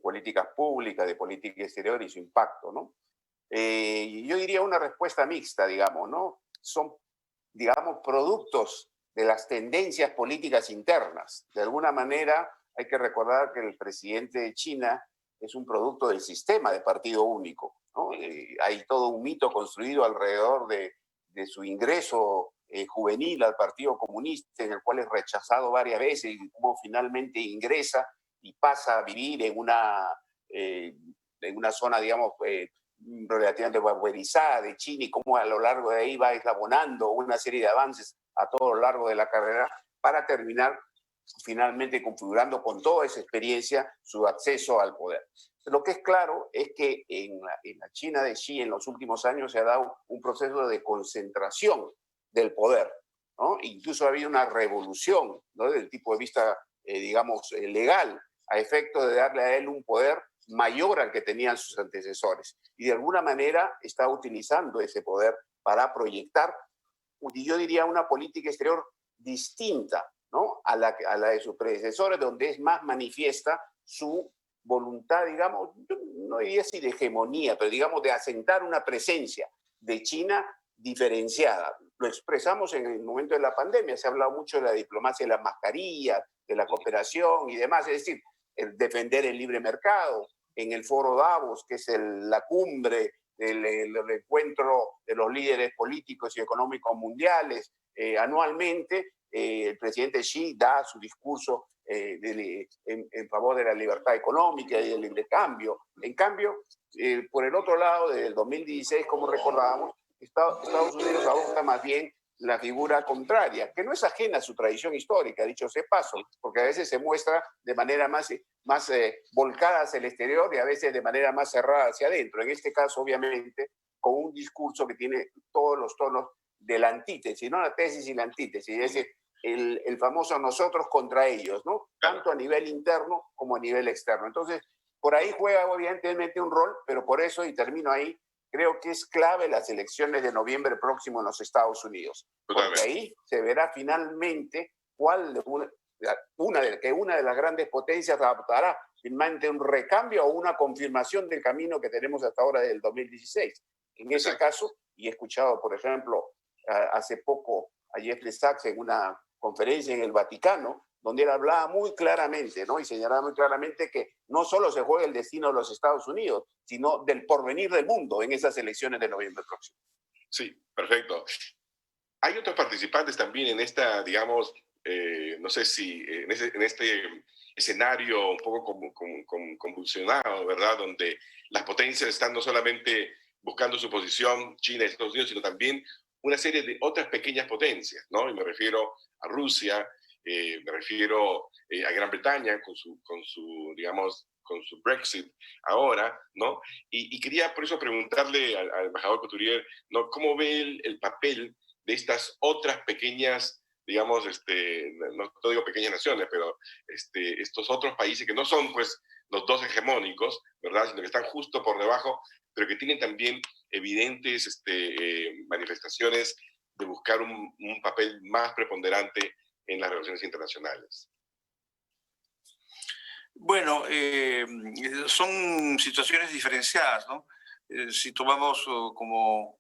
políticas públicas, de política exterior y su impacto, ¿no? Yo diría una respuesta mixta, digamos, ¿no? Son, digamos, productos de las tendencias políticas internas. De alguna manera, hay que recordar que el presidente de China es un producto del sistema de partido único, ¿no? Hay todo un mito construido alrededor de su ingreso juvenil al Partido Comunista, en el cual es rechazado varias veces y cómo finalmente ingresa y pasa a vivir en una zona, digamos, relativamente barbarizada de China, y cómo a lo largo de ahí va eslabonando una serie de avances a todo lo largo de la carrera para terminar finalmente configurando con toda esa experiencia su acceso al poder. Lo que es claro es que en la China de Xi en los últimos años se ha dado un proceso de concentración del poder, ¿no? Incluso ha habido una revolución, ¿no?, desde el tipo de vista, digamos, legal, a efecto de darle a él un poder mayor al que tenían sus antecesores. Y de alguna manera está utilizando ese poder para proyectar, y yo diría, una política exterior distinta, ¿no?, a la de sus predecesores, donde es más manifiesta su voluntad, digamos, no diría así de hegemonía, pero digamos de asentar una presencia de China diferenciada. Lo expresamos en el momento de la pandemia, se ha hablado mucho de la diplomacia de las mascarillas, de la cooperación y demás, es decir, el defender el libre mercado. En el foro Davos, que es la cumbre del encuentro de los líderes políticos y económicos mundiales anualmente, el presidente Xi da su discurso en favor de la libertad económica y del intercambio. En cambio, por el otro lado, desde el 2016, como recordábamos, Estados Unidos adopta más bien la figura contraria, que no es ajena a su tradición histórica, dicho sea paso, porque a veces se muestra de manera más volcada hacia el exterior y a veces de manera más cerrada hacia adentro. En este caso, obviamente, con un discurso que tiene todos los tonos de la antítesis, no la tesis y la antítesis, es decir, el famoso nosotros contra ellos, ¿no? Tanto a nivel interno como a nivel externo. Entonces, por ahí juega evidentemente un rol, pero por eso, y termino ahí, creo que es clave las elecciones de noviembre próximo en los Estados Unidos, porque ahí se verá finalmente cuál una de las grandes potencias adoptará finalmente un recambio o una confirmación del camino que tenemos hasta ahora del 2016. En ese caso, y he escuchado, por ejemplo, hace poco a Jeffrey Sachs en una conferencia en el Vaticano, donde él hablaba muy claramente, ¿no?, y señalaba muy claramente que no solo se juega el destino de los Estados Unidos, sino del porvenir del mundo en esas elecciones de noviembre próximo. Sí, perfecto. Hay otros participantes también en esta, digamos, no sé si en este escenario un poco convulsionado, ¿verdad?, donde las potencias están no solamente buscando su posición, China y Estados Unidos, sino también una serie de otras pequeñas potencias, ¿no? Y me refiero a Rusia, me refiero a Gran Bretaña con su, digamos, con su Brexit ahora, ¿no? Y quería por eso preguntarle al embajador Couturier, ¿no?, cómo ve el papel de estas otras pequeñas digamos, no digo pequeñas naciones, pero estos otros países que no son, pues, los dos hegemónicos, ¿verdad? Sino que están justo por debajo, pero que tienen también evidentes manifestaciones de buscar un papel más preponderante en las relaciones internacionales. Bueno, son situaciones diferenciadas, ¿no? Si tomamos como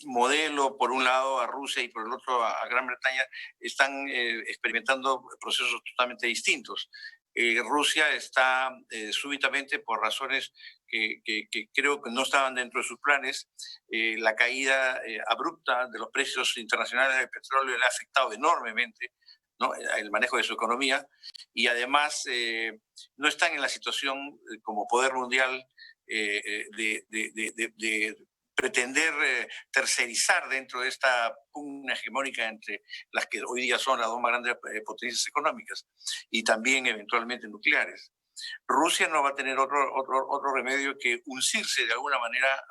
modelo, por un lado, a Rusia y por el otro a Gran Bretaña, están experimentando procesos totalmente distintos. Rusia está súbitamente, por razones que creo que no estaban dentro de sus planes, la caída abrupta de los precios internacionales del petróleo le ha afectado enormemente, ¿no?, el manejo de su economía, y además no están en la situación como poder mundial de pretender tercerizar dentro de esta pugna hegemónica entre las que hoy día son las dos más grandes potencias económicas y también eventualmente nucleares. Rusia no va a tener otro remedio que uncirse de alguna manera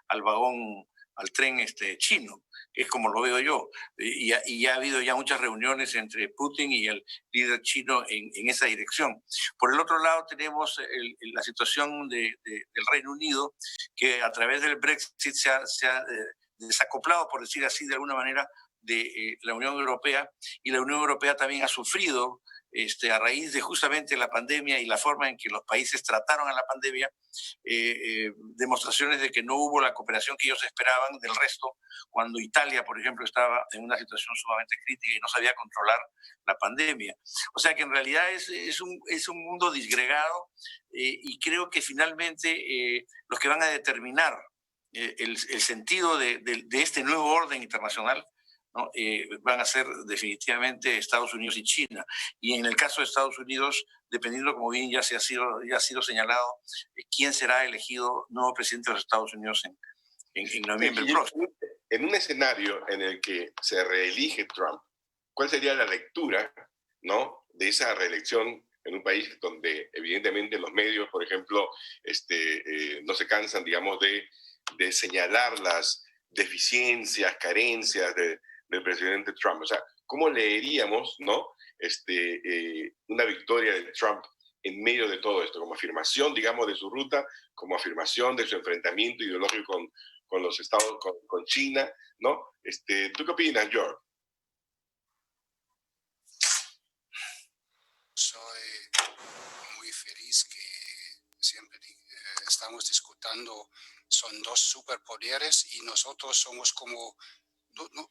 al vagón, al tren chino, que es como lo veo yo. Y ha habido ya muchas reuniones entre Putin y el líder chino en esa dirección. Por el otro lado tenemos la situación del Reino Unido, que a través del Brexit se ha desacoplado, por decir así, de alguna manera, de la Unión Europea, y la Unión Europea también ha sufrido a raíz de justamente la pandemia y la forma en que los países trataron a la pandemia, demostraciones de que no hubo la cooperación que ellos esperaban del resto, cuando Italia, por ejemplo, estaba en una situación sumamente crítica y no sabía controlar la pandemia. O sea que en realidad es un mundo disgregado, y creo que finalmente los que van a determinar el sentido de este nuevo orden internacional, ¿no?, van a ser definitivamente Estados Unidos y China. Y en el caso de Estados Unidos, dependiendo, como bien ya ha sido señalado, quién será elegido nuevo presidente de los Estados Unidos en noviembre próximo. En un escenario en el que se reelige Trump, ¿cuál sería la lectura, ¿no?, de esa reelección en un país donde evidentemente los medios, por ejemplo, no se cansan, digamos, de señalar las deficiencias, carencias del presidente Trump? O sea, ¿cómo leeríamos, ¿no?, una victoria de Trump en medio de todo esto, como afirmación, digamos, de su ruta, como afirmación de su enfrentamiento ideológico con los Estados, con China, ¿no? ¿Tú qué opinas, George? Soy muy feliz que siempre estamos discutiendo, son dos superpoderes y nosotros somos como,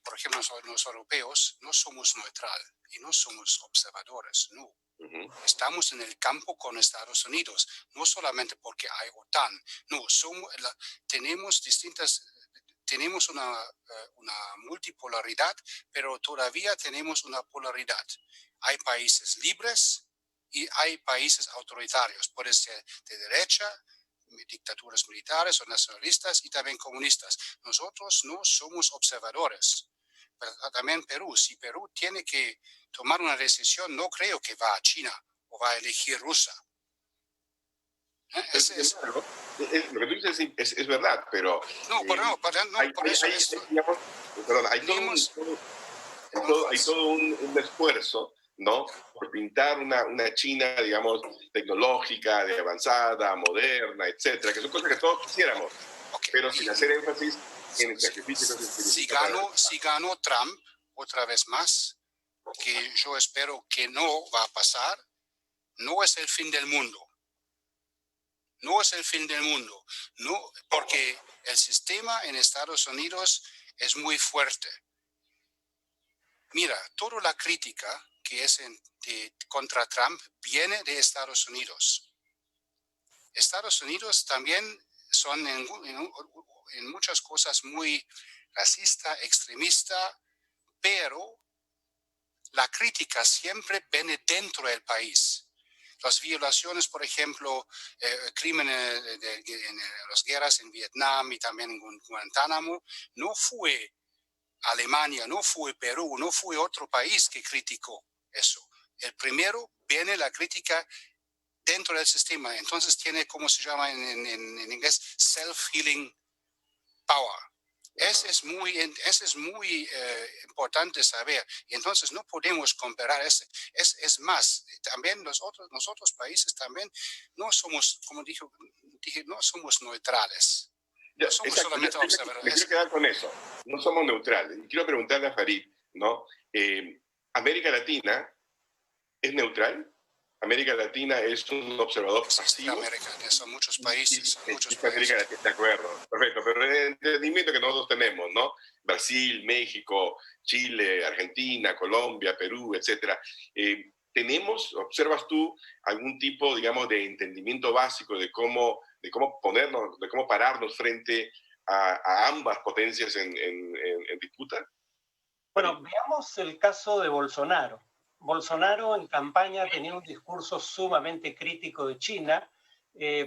por ejemplo, los europeos no somos neutral y no somos observadores, no. Estamos en el campo con Estados Unidos, no solamente porque hay OTAN, no, tenemos una multipolaridad, pero todavía tenemos una polaridad. Hay países libres y hay países autoritarios, puede ser de derecha, dictaduras militares o nacionalistas, y también comunistas. Nosotros no somos observadores. Pero también Perú, si Perú tiene que tomar una decisión, no creo que va a China o va a elegir Rusia. Lo que tú dices es verdad, pero hay todo un esfuerzo, ¿no?, por pintar una China, digamos, tecnológica, de avanzada, moderna, etcétera, que son cosas que todos quisiéramos, pero sin hacer énfasis en el sacrificio. Si ganó Trump otra vez más, que yo espero que no va a pasar, no es el fin del mundo. No es el fin del mundo, no, porque el sistema en Estados Unidos es muy fuerte. Mira, toda la crítica que es contra Trump viene de Estados Unidos. Estados Unidos también son en muchas cosas muy racista, extremista, pero la crítica siempre viene dentro del país. Las violaciones, por ejemplo, crímenes en las guerras en Vietnam y también en Guantánamo, no fue Alemania, no fue Perú, no fue otro país que criticó eso. El primero viene la crítica dentro del sistema. Entonces tiene, ¿cómo se llama en inglés? Self-healing power. Ese es muy importante saber. Y entonces no podemos comparar ese. Es más, también los otros países también no somos, como dije, no somos neutrales. No somos exacto, solamente me observadores. quiero quedar con eso. No somos neutrales. Y quiero preguntarle a Farid, ¿no? ¿América Latina es neutral? ¿América Latina es un observador pasivo? Son muchos países. América Latina, de acuerdo, perfecto. Pero el entendimiento que nosotros tenemos, ¿no? Brasil, México, Chile, Argentina, Colombia, Perú, etcétera. ¿Observas tú algún tipo, digamos, de entendimiento básico de cómo pararnos frente a ambas potencias en disputa? Bueno, veamos el caso de Bolsonaro. Bolsonaro en campaña tenía un discurso sumamente crítico de China,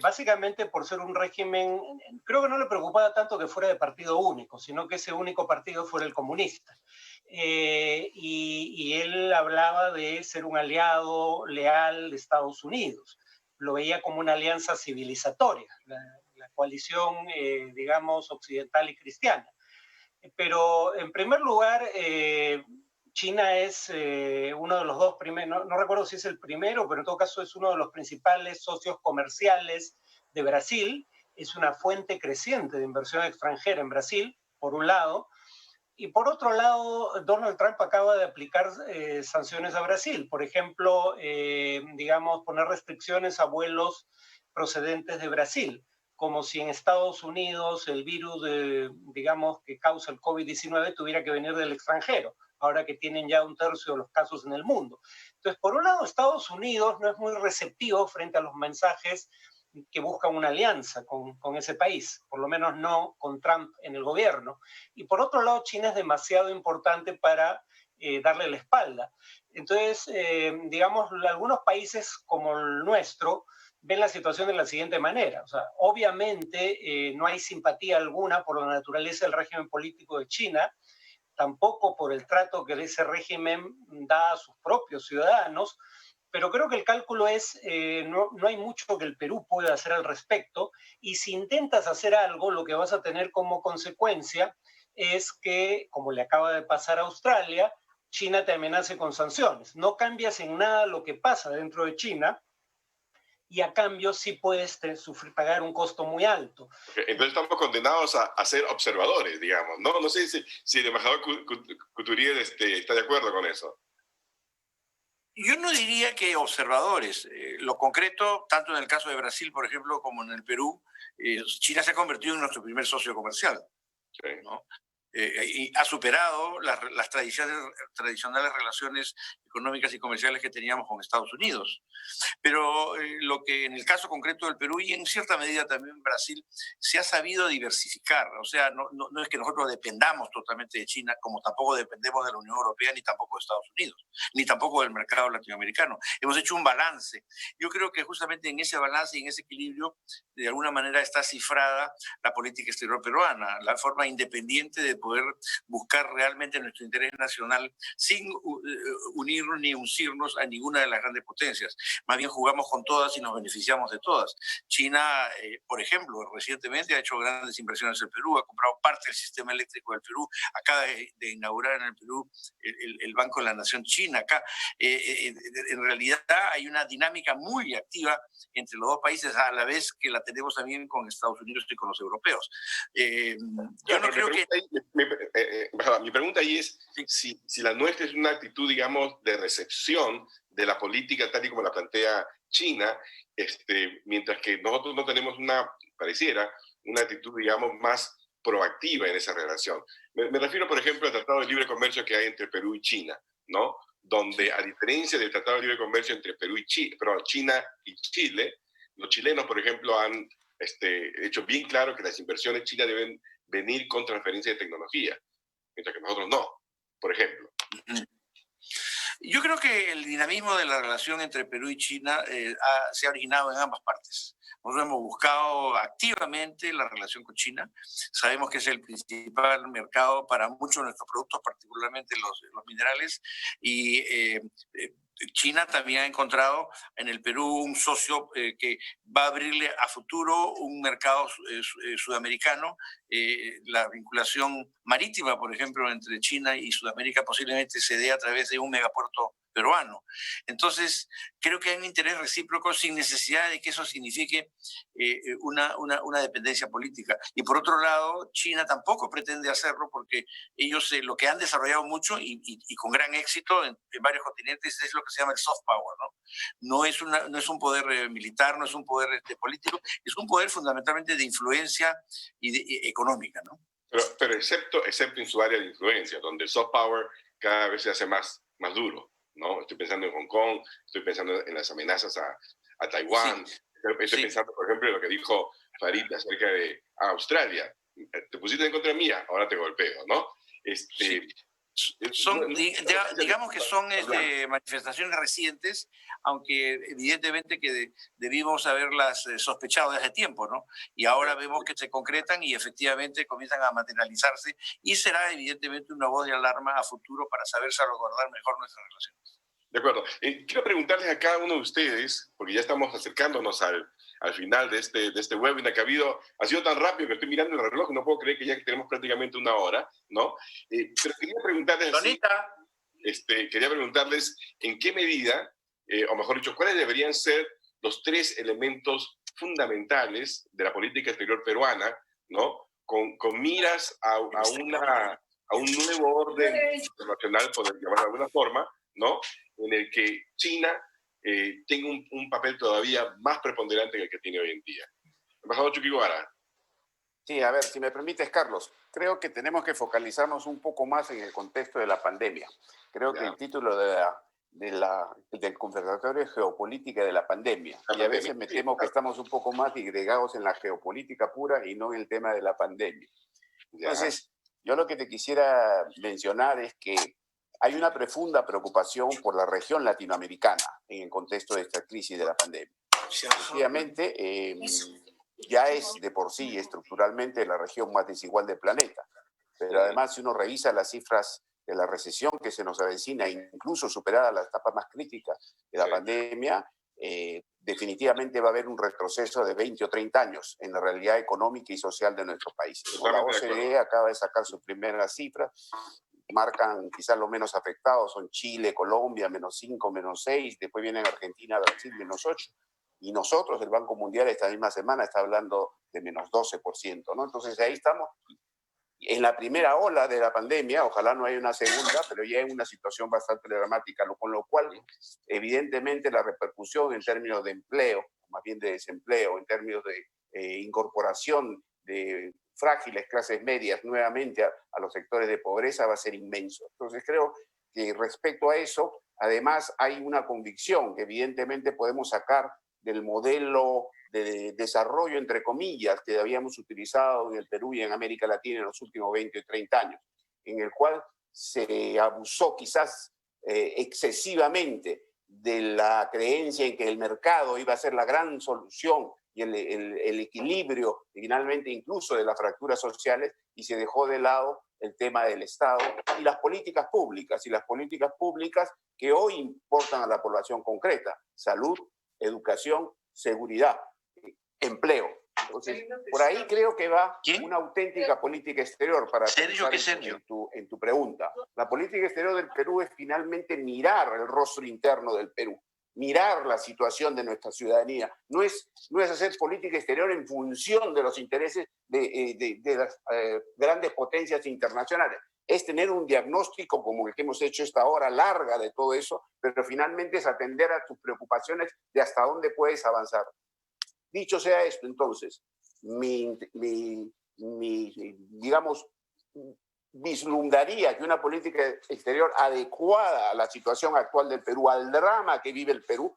básicamente por ser un régimen, creo que no le preocupaba tanto que fuera de partido único, sino que ese único partido fuera el comunista. Y él hablaba de ser un aliado leal de Estados Unidos. Lo veía como una alianza civilizatoria, la coalición, digamos, occidental y cristiana. Pero en primer lugar, China es uno de los dos primeros, no recuerdo si es el primero, pero en todo caso es uno de los principales socios comerciales de Brasil. Es una fuente creciente de inversión extranjera en Brasil, por un lado. Y por otro lado, Donald Trump acaba de aplicar sanciones a Brasil. Por ejemplo, digamos, poner restricciones a vuelos procedentes de Brasil, como si en Estados Unidos el virus, digamos, que causa el COVID-19 tuviera que venir del extranjero, ahora que tienen ya 1/3 de los casos en el mundo. Entonces, por un lado, Estados Unidos no es muy receptivo frente a los mensajes que buscan una alianza con ese país, por lo menos no con Trump en el gobierno. Y por otro lado, China es demasiado importante para darle la espalda. Entonces, digamos, algunos países como el nuestro ven la situación de la siguiente manera. O sea, obviamente no hay simpatía alguna por la naturaleza del régimen político de China, tampoco por el trato que ese régimen da a sus propios ciudadanos, pero creo que el cálculo es, no hay mucho que el Perú pueda hacer al respecto, y si intentas hacer algo, lo que vas a tener como consecuencia es que, como le acaba de pasar a Australia, China te amenace con sanciones. No cambias en nada lo que pasa dentro de China, y a cambio sí puedes pagar un costo muy alto. Entonces estamos condenados a ser observadores, digamos, ¿no? No sé si el embajador Couturier está de acuerdo con eso. Yo no diría que observadores. Lo concreto, tanto en el caso de Brasil, por ejemplo, como en el Perú, China se ha convertido en nuestro primer socio comercial. Sí. ¿No? Y ha superado las tradicionales relaciones económicas y comerciales que teníamos con Estados Unidos. Pero lo que en el caso concreto del Perú y en cierta medida también Brasil, se ha sabido diversificar. O sea, no es que nosotros dependamos totalmente de China, como tampoco dependemos de la Unión Europea, ni tampoco de Estados Unidos, ni tampoco del mercado latinoamericano. Hemos hecho un balance. Yo creo que justamente en ese balance y en ese equilibrio, de alguna manera está cifrada la política exterior peruana, la forma independiente de poder buscar realmente nuestro interés nacional sin unirnos ni uncirnos a ninguna de las grandes potencias. Más bien jugamos con todas y nos beneficiamos de todas. China, por ejemplo, recientemente ha hecho grandes inversiones en el Perú, ha comprado parte del sistema eléctrico del Perú, acaba de inaugurar en el Perú el Banco de la Nación China. Acá, en realidad, hay una dinámica muy activa entre los dos países, a la vez que la tenemos también con Estados Unidos y con los europeos. Yo no creo que... Mi pregunta ahí es si la nuestra es una actitud, digamos, de recepción de la política tal y como la plantea China, mientras que nosotros no tenemos pareciera una actitud, digamos, más proactiva en esa relación. Me refiero, por ejemplo, al Tratado de Libre Comercio que hay entre Perú y China, ¿no? Donde, a diferencia del Tratado de Libre Comercio entre China y Chile, los chilenos, por ejemplo, han hecho bien claro que las inversiones chinas deben venir con transferencia de tecnología, mientras que nosotros no, por ejemplo. Yo creo que el dinamismo de la relación entre Perú y China se ha originado en ambas partes. Nosotros hemos buscado activamente la relación con China. Sabemos que es el principal mercado para muchos de nuestros productos, particularmente los minerales. Y China también ha encontrado en el Perú un socio que va a abrirle a futuro un mercado sudamericano la vinculación marítima, por ejemplo, entre China y Sudamérica posiblemente se dé a través de un megapuerto peruano. Entonces, creo que hay un interés recíproco sin necesidad de que eso signifique una dependencia política. Y por otro lado, China tampoco pretende hacerlo porque ellos lo que han desarrollado mucho y con gran éxito en varios continentes es lo que se llama el soft power, ¿no? No es un poder militar, no es un poder político, es un poder fundamentalmente de influencia y económica, ¿no? Pero excepto en su área de influencia, donde el soft power cada vez se hace más duro, ¿no? Estoy pensando en Hong Kong, estoy pensando en las amenazas a Taiwán, sí. Estoy pensando, por ejemplo, en lo que dijo Farid acerca de Australia. Te pusiste en contra mía, ahora te golpeo, ¿no? Sí. Digamos que son manifestaciones recientes, aunque evidentemente que debimos haberlas sospechado desde tiempo, ¿no? Y ahora vemos que se concretan y efectivamente comienzan a materializarse y será evidentemente una voz de alarma a futuro para saber salvaguardar mejor nuestras relaciones. De acuerdo. Quiero preguntarles a cada uno de ustedes, porque ya estamos acercándonos al final de este webinar que ha sido tan rápido que estoy mirando el reloj y no puedo creer que ya tenemos prácticamente una hora, ¿no? Pero quería preguntarles en qué medida, o mejor dicho, cuáles deberían ser los 3 elementos fundamentales de la política exterior peruana, ¿no? Con miras a un nuevo orden internacional, por llamarlo de alguna forma, ¿no? En el que China tenga un papel todavía más preponderante que el que tiene hoy en día. Embajador Chuquibara. Sí, a ver, si me permites, Carlos, creo que tenemos que focalizarnos un poco más en el contexto de la pandemia. Creo que el título del conversatorio es Geopolítica de la Pandemia. Y a veces me temo que estamos un poco más digregados en la geopolítica pura y no en el tema de la pandemia. Entonces, yo lo que te quisiera mencionar es que hay una profunda preocupación por la región latinoamericana en el contexto de esta crisis de la pandemia. Obviamente, ya es de por sí estructuralmente la región más desigual del planeta. Pero además, si uno revisa las cifras de la recesión que se nos avecina, incluso superada la etapa más crítica de la pandemia, definitivamente va a haber un retroceso de 20 o 30 años en la realidad económica y social de nuestro país. La OCDE acaba de sacar sus primeras cifras, marcan quizás los menos afectados, son Chile, Colombia, -5, -6, después vienen Argentina, Brasil, -8. Y nosotros, el Banco Mundial, esta misma semana está hablando de -12%, ¿no? Entonces ahí estamos en la primera ola de la pandemia, ojalá no haya una segunda, pero ya en una situación bastante dramática, con lo cual, evidentemente, la repercusión en términos de empleo, más bien de desempleo, en términos de incorporación de frágiles clases medias nuevamente a los sectores de pobreza va a ser inmenso. Entonces creo que respecto a eso, además hay una convicción que evidentemente podemos sacar del modelo de desarrollo, entre comillas, que habíamos utilizado en el Perú y en América Latina en los últimos 20 o 30 años, en el cual se abusó quizás excesivamente de la creencia en que el mercado iba a ser la gran solución y el equilibrio, finalmente incluso de las fracturas sociales, y se dejó de lado el tema del Estado y las políticas públicas que hoy importan a la población concreta: salud, educación, seguridad, empleo. Entonces, por ahí creo que va una auténtica política exterior para en tu pregunta. La política exterior del Perú es finalmente mirar el rostro interno del Perú, mirar la situación de nuestra ciudadanía. No es hacer política exterior en función de los intereses de las grandes potencias internacionales. Es tener un diagnóstico como el que hemos hecho esta hora larga de todo eso, pero finalmente es atender a tus preocupaciones de hasta dónde puedes avanzar. Dicho sea esto, entonces, digamos, vislumbraría que una política exterior adecuada a la situación actual del Perú, al drama que vive el Perú,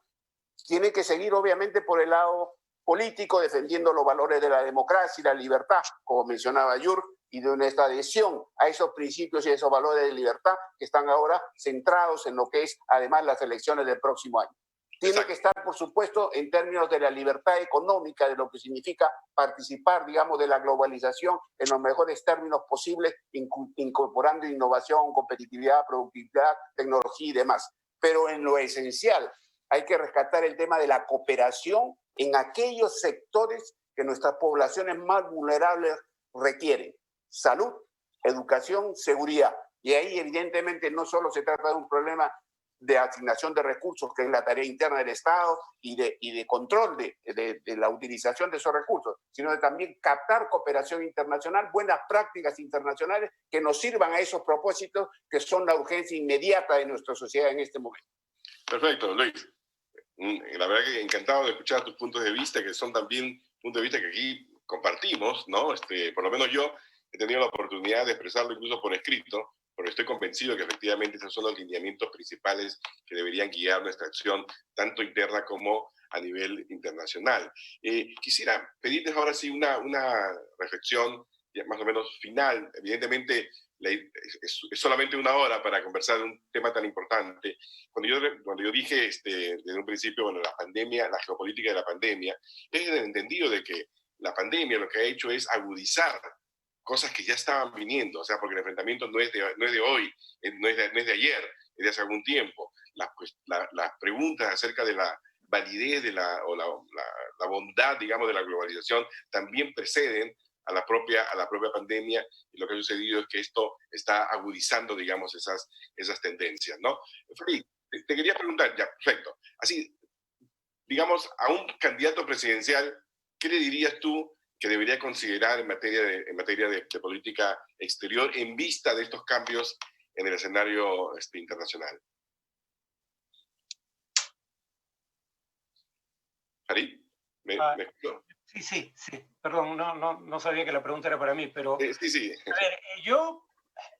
tiene que seguir obviamente por el lado político, defendiendo los valores de la democracia y la libertad, como mencionaba Yur, y de nuestra adhesión a esos principios y esos valores de libertad que están ahora centrados en lo que es además las elecciones del próximo año. Tiene que estar, por supuesto, en términos de la libertad económica, de lo que significa participar, digamos, de la globalización en los mejores términos posibles, incorporando innovación, competitividad, productividad, tecnología y demás. Pero en lo esencial hay que rescatar el tema de la cooperación en aquellos sectores que nuestras poblaciones más vulnerables requieren salud, educación, seguridad. Y ahí evidentemente no solo se trata de un problema de asignación de recursos, que es la tarea interna del Estado, y de control de la utilización de esos recursos, sino de también captar cooperación internacional, buenas prácticas internacionales que nos sirvan a esos propósitos que son la urgencia inmediata de nuestra sociedad en este momento. Perfecto, Luis. La verdad que encantado de escuchar tus puntos de vista, que son también puntos de vista que aquí compartimos, ¿no? Por lo menos yo he tenido la oportunidad de expresarlo incluso por escrito, porque estoy convencido que efectivamente esos son los lineamientos principales que deberían guiar nuestra acción, tanto interna como a nivel internacional. Quisiera pedirles ahora sí una reflexión más o menos final. Evidentemente, es solamente una hora para conversar de un tema tan importante. Cuando yo dije desde un principio, bueno, la pandemia, la geopolítica de la pandemia, es el entendido de que la pandemia lo que ha hecho es agudizar cosas que ya estaban viniendo, o sea, porque el enfrentamiento no es de hoy, no es de ayer, es de hace algún tiempo. Las preguntas acerca de la validez la bondad, digamos, de la globalización también preceden a la propia pandemia, y lo que ha sucedido es que esto está agudizando, digamos, esas tendencias, ¿no? Farid, te quería preguntar, ya, perfecto, así, digamos, a un candidato presidencial, ¿qué le dirías tú que debería considerar en materia de política exterior en vista de estos cambios en el escenario internacional? Farid, ¿me escuchó? Sí. Perdón, no sabía que la pregunta era para mí, pero... Sí. A ver, yo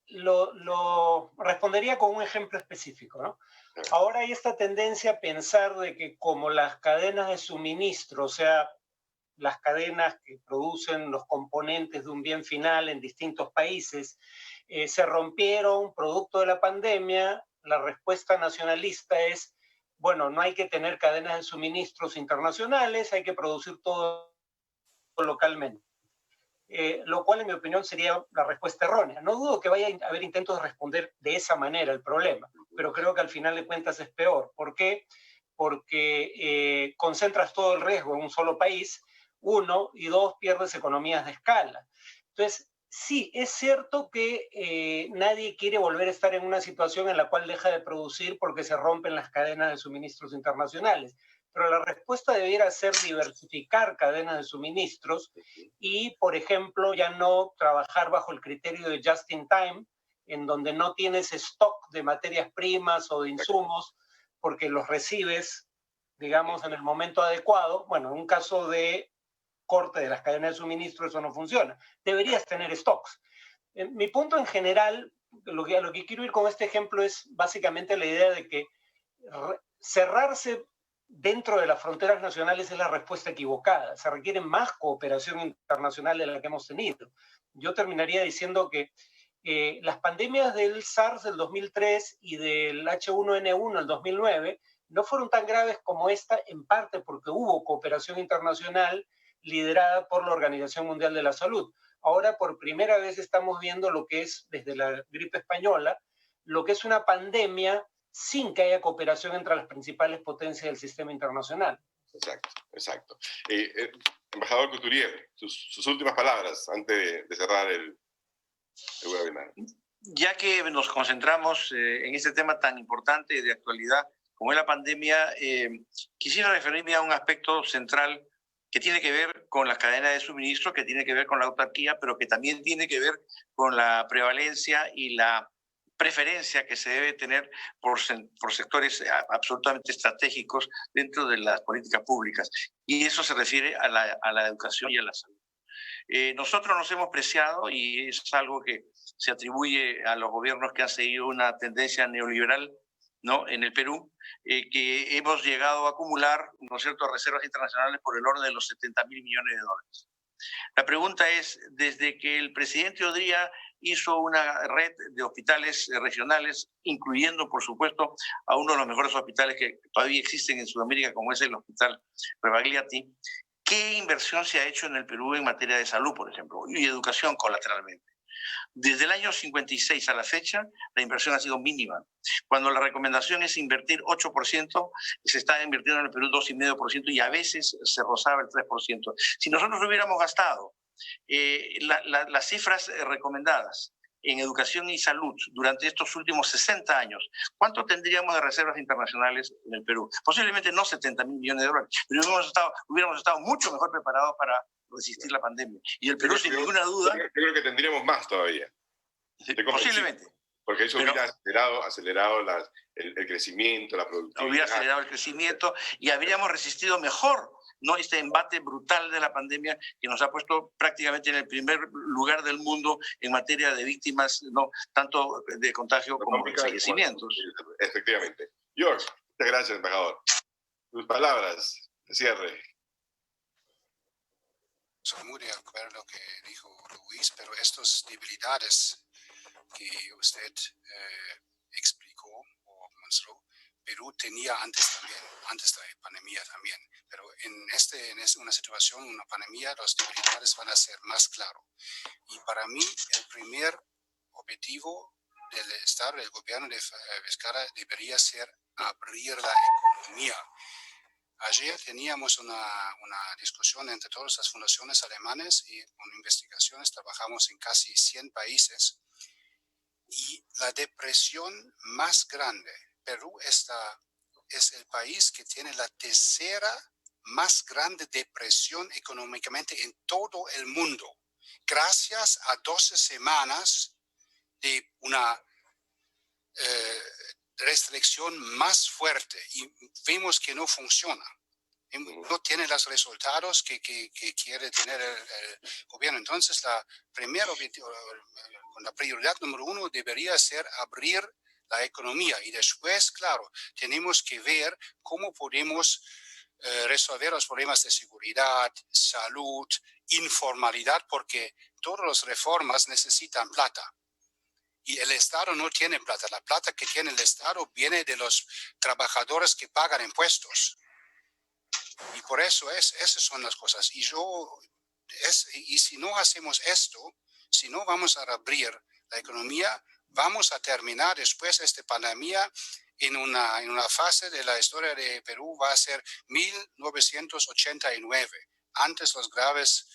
lo respondería con un ejemplo específico, ¿no? Ahora hay esta tendencia a pensar de que como las cadenas de suministro, o sea, las cadenas que producen los componentes de un bien final en distintos países, se rompieron producto de la pandemia, la respuesta nacionalista es, bueno, no hay que tener cadenas de suministros internacionales, hay que producir todo localmente. Lo cual, en mi opinión, sería la respuesta errónea. No dudo que vaya a haber intentos de responder de esa manera el problema, pero creo que al final de cuentas es peor. ¿Por qué? Porque concentras todo el riesgo en un solo país, uno, y dos, pierdes economías de escala. Entonces, sí, es cierto que nadie quiere volver a estar en una situación en la cual deja de producir porque se rompen las cadenas de suministros internacionales. Pero la respuesta debiera ser diversificar cadenas de suministros y, por ejemplo, ya no trabajar bajo el criterio de just in time, en donde no tienes stock de materias primas o de insumos porque los recibes, digamos, en el momento adecuado. Bueno, en un caso de corte de las cadenas de suministro eso no funciona. Deberías tener stocks. Mi punto en general, lo que quiero ir con este ejemplo es básicamente la idea de que cerrarse dentro de las fronteras nacionales es la respuesta equivocada. Se requiere más cooperación internacional de la que hemos tenido. Yo terminaría diciendo que las pandemias del SARS del 2003 y del H1N1 del 2009 no fueron tan graves como esta, en parte porque hubo cooperación internacional liderada por la Organización Mundial de la Salud. Ahora, por primera vez, estamos viendo lo que es, desde la gripe española, lo que es una pandemia sin que haya cooperación entre las principales potencias del sistema internacional. Exacto. Embajador Couturier, sus últimas palabras antes de cerrar el webinar. Ya que nos concentramos en este tema tan importante de actualidad como es la pandemia, quisiera referirme a un aspecto central que tiene que ver con las cadenas de suministro, que tiene que ver con la autarquía, pero que también tiene que ver con la prevalencia y la preferencia que se debe tener por sectores absolutamente estratégicos dentro de las políticas públicas. Y eso se refiere a la educación y a la salud. Nosotros nos hemos preciado, y es algo que se atribuye a los gobiernos que han seguido una tendencia neoliberal, ¿no?, en el Perú, que hemos llegado a acumular, ¿no es cierto?, reservas internacionales por el orden de los 70.000 millones de dólares. La pregunta es, desde que el presidente Odría hizo una red de hospitales regionales, incluyendo, por supuesto, a uno de los mejores hospitales que todavía existen en Sudamérica, como es el Hospital Rebagliati, ¿qué inversión se ha hecho en el Perú en materia de salud, por ejemplo, y educación colateralmente? Desde el año 56 a la fecha, la inversión ha sido mínima. Cuando la recomendación es invertir 8%, se está invirtiendo en el Perú 2,5% y a veces se rozaba el 3%. Si nosotros hubiéramos gastado las cifras recomendadas en educación y salud durante estos últimos 60 años, ¿cuánto tendríamos de reservas internacionales en el Perú? Posiblemente no 70.000 millones de dólares, pero hubiéramos estado mucho mejor preparados para resistir la pandemia. Y el Perú, sin ninguna duda... Yo creo que tendríamos más todavía. Posiblemente. Porque eso hubiera acelerado el crecimiento, la productividad. Hubiera acelerado el crecimiento y habríamos resistido mejor, ¿no?, este embate brutal de la pandemia que nos ha puesto prácticamente en el primer lugar del mundo en materia de víctimas, ¿no?, tanto de contagio como de fallecimientos. Efectivamente. George, muchas gracias, embajador. Tus palabras de cierre. Soy muy de acuerdo con lo que dijo Luis, pero estas debilidades que usted explicó o mostró, Perú tenía antes de la pandemia también, pero en una situación, una pandemia, las debilidades van a ser más claras. Y para mí, el primer objetivo del Estado, del gobierno de Vizcarra, debería ser abrir la economía. Ayer teníamos una discusión entre todas las fundaciones alemanas y con investigaciones trabajamos en casi 100 países. Y la depresión más grande, Perú es el país que tiene la tercera más grande depresión económicamente en todo el mundo, gracias a 12 semanas de una restricción más fuerte. Y vemos que no funciona. No tiene los resultados que quiere tener el gobierno. Entonces, la prioridad número 1 debería ser abrir la economía. Y después, claro, tenemos que ver cómo podemos resolver los problemas de seguridad, salud, informalidad, porque todas las reformas necesitan plata. Y el Estado no tiene plata. La plata que tiene el Estado viene de los trabajadores que pagan impuestos. Y por eso esas son las cosas. Y si no hacemos esto, si no vamos a abrir la economía, vamos a terminar después esta pandemia en una fase de la historia de Perú, va a ser 1989, antes las graves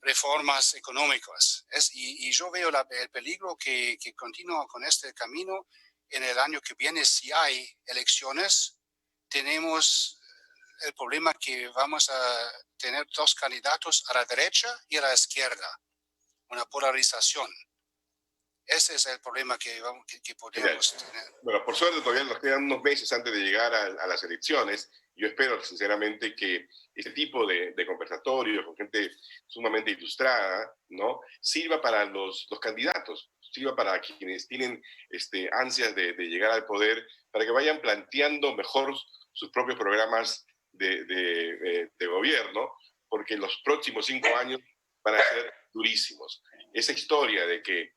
reformas económicas. Y yo veo el peligro que continúa con este camino. En el año que viene, si hay elecciones, tenemos el problema que vamos a tener 2 candidatos a la derecha y a la izquierda, una polarización. Ese es el problema que podemos tener. Bueno, por suerte todavía nos quedan unos meses antes de llegar a las elecciones. Yo espero sinceramente que este tipo de conversatorios con gente sumamente ilustrada, ¿no?, sirva para los candidatos, sirva para quienes tienen ansias de llegar al poder, para que vayan planteando mejor sus propios programas de gobierno, porque los próximos 5 años van a ser durísimos. Esa historia de que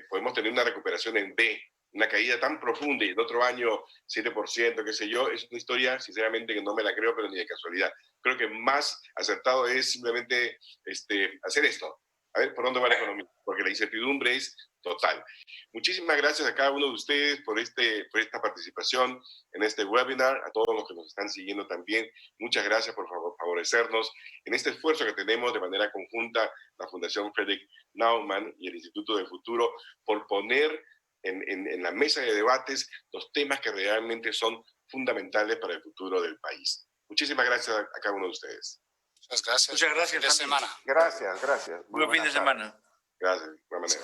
podemos tener una recuperación en B, una caída tan profunda y el otro año 7%, qué sé yo, es una historia, sinceramente, que no me la creo, pero ni de casualidad. Creo que más acertado es simplemente hacer esto, a ver por dónde va la economía, porque la incertidumbre es total. Muchísimas gracias a cada uno de ustedes por esta participación en este webinar, a todos los que nos están siguiendo también. Muchas gracias por favorecernos en este esfuerzo que tenemos de manera conjunta la Fundación Frederick Naumann y el Instituto del Futuro por poner en la mesa de debates los temas que realmente son fundamentales para el futuro del país. Muchísimas gracias a cada uno de ustedes. Muchas gracias. Muchas gracias. Fin de semana. Gracias. Buen fin de semana. Gracias. De buena manera.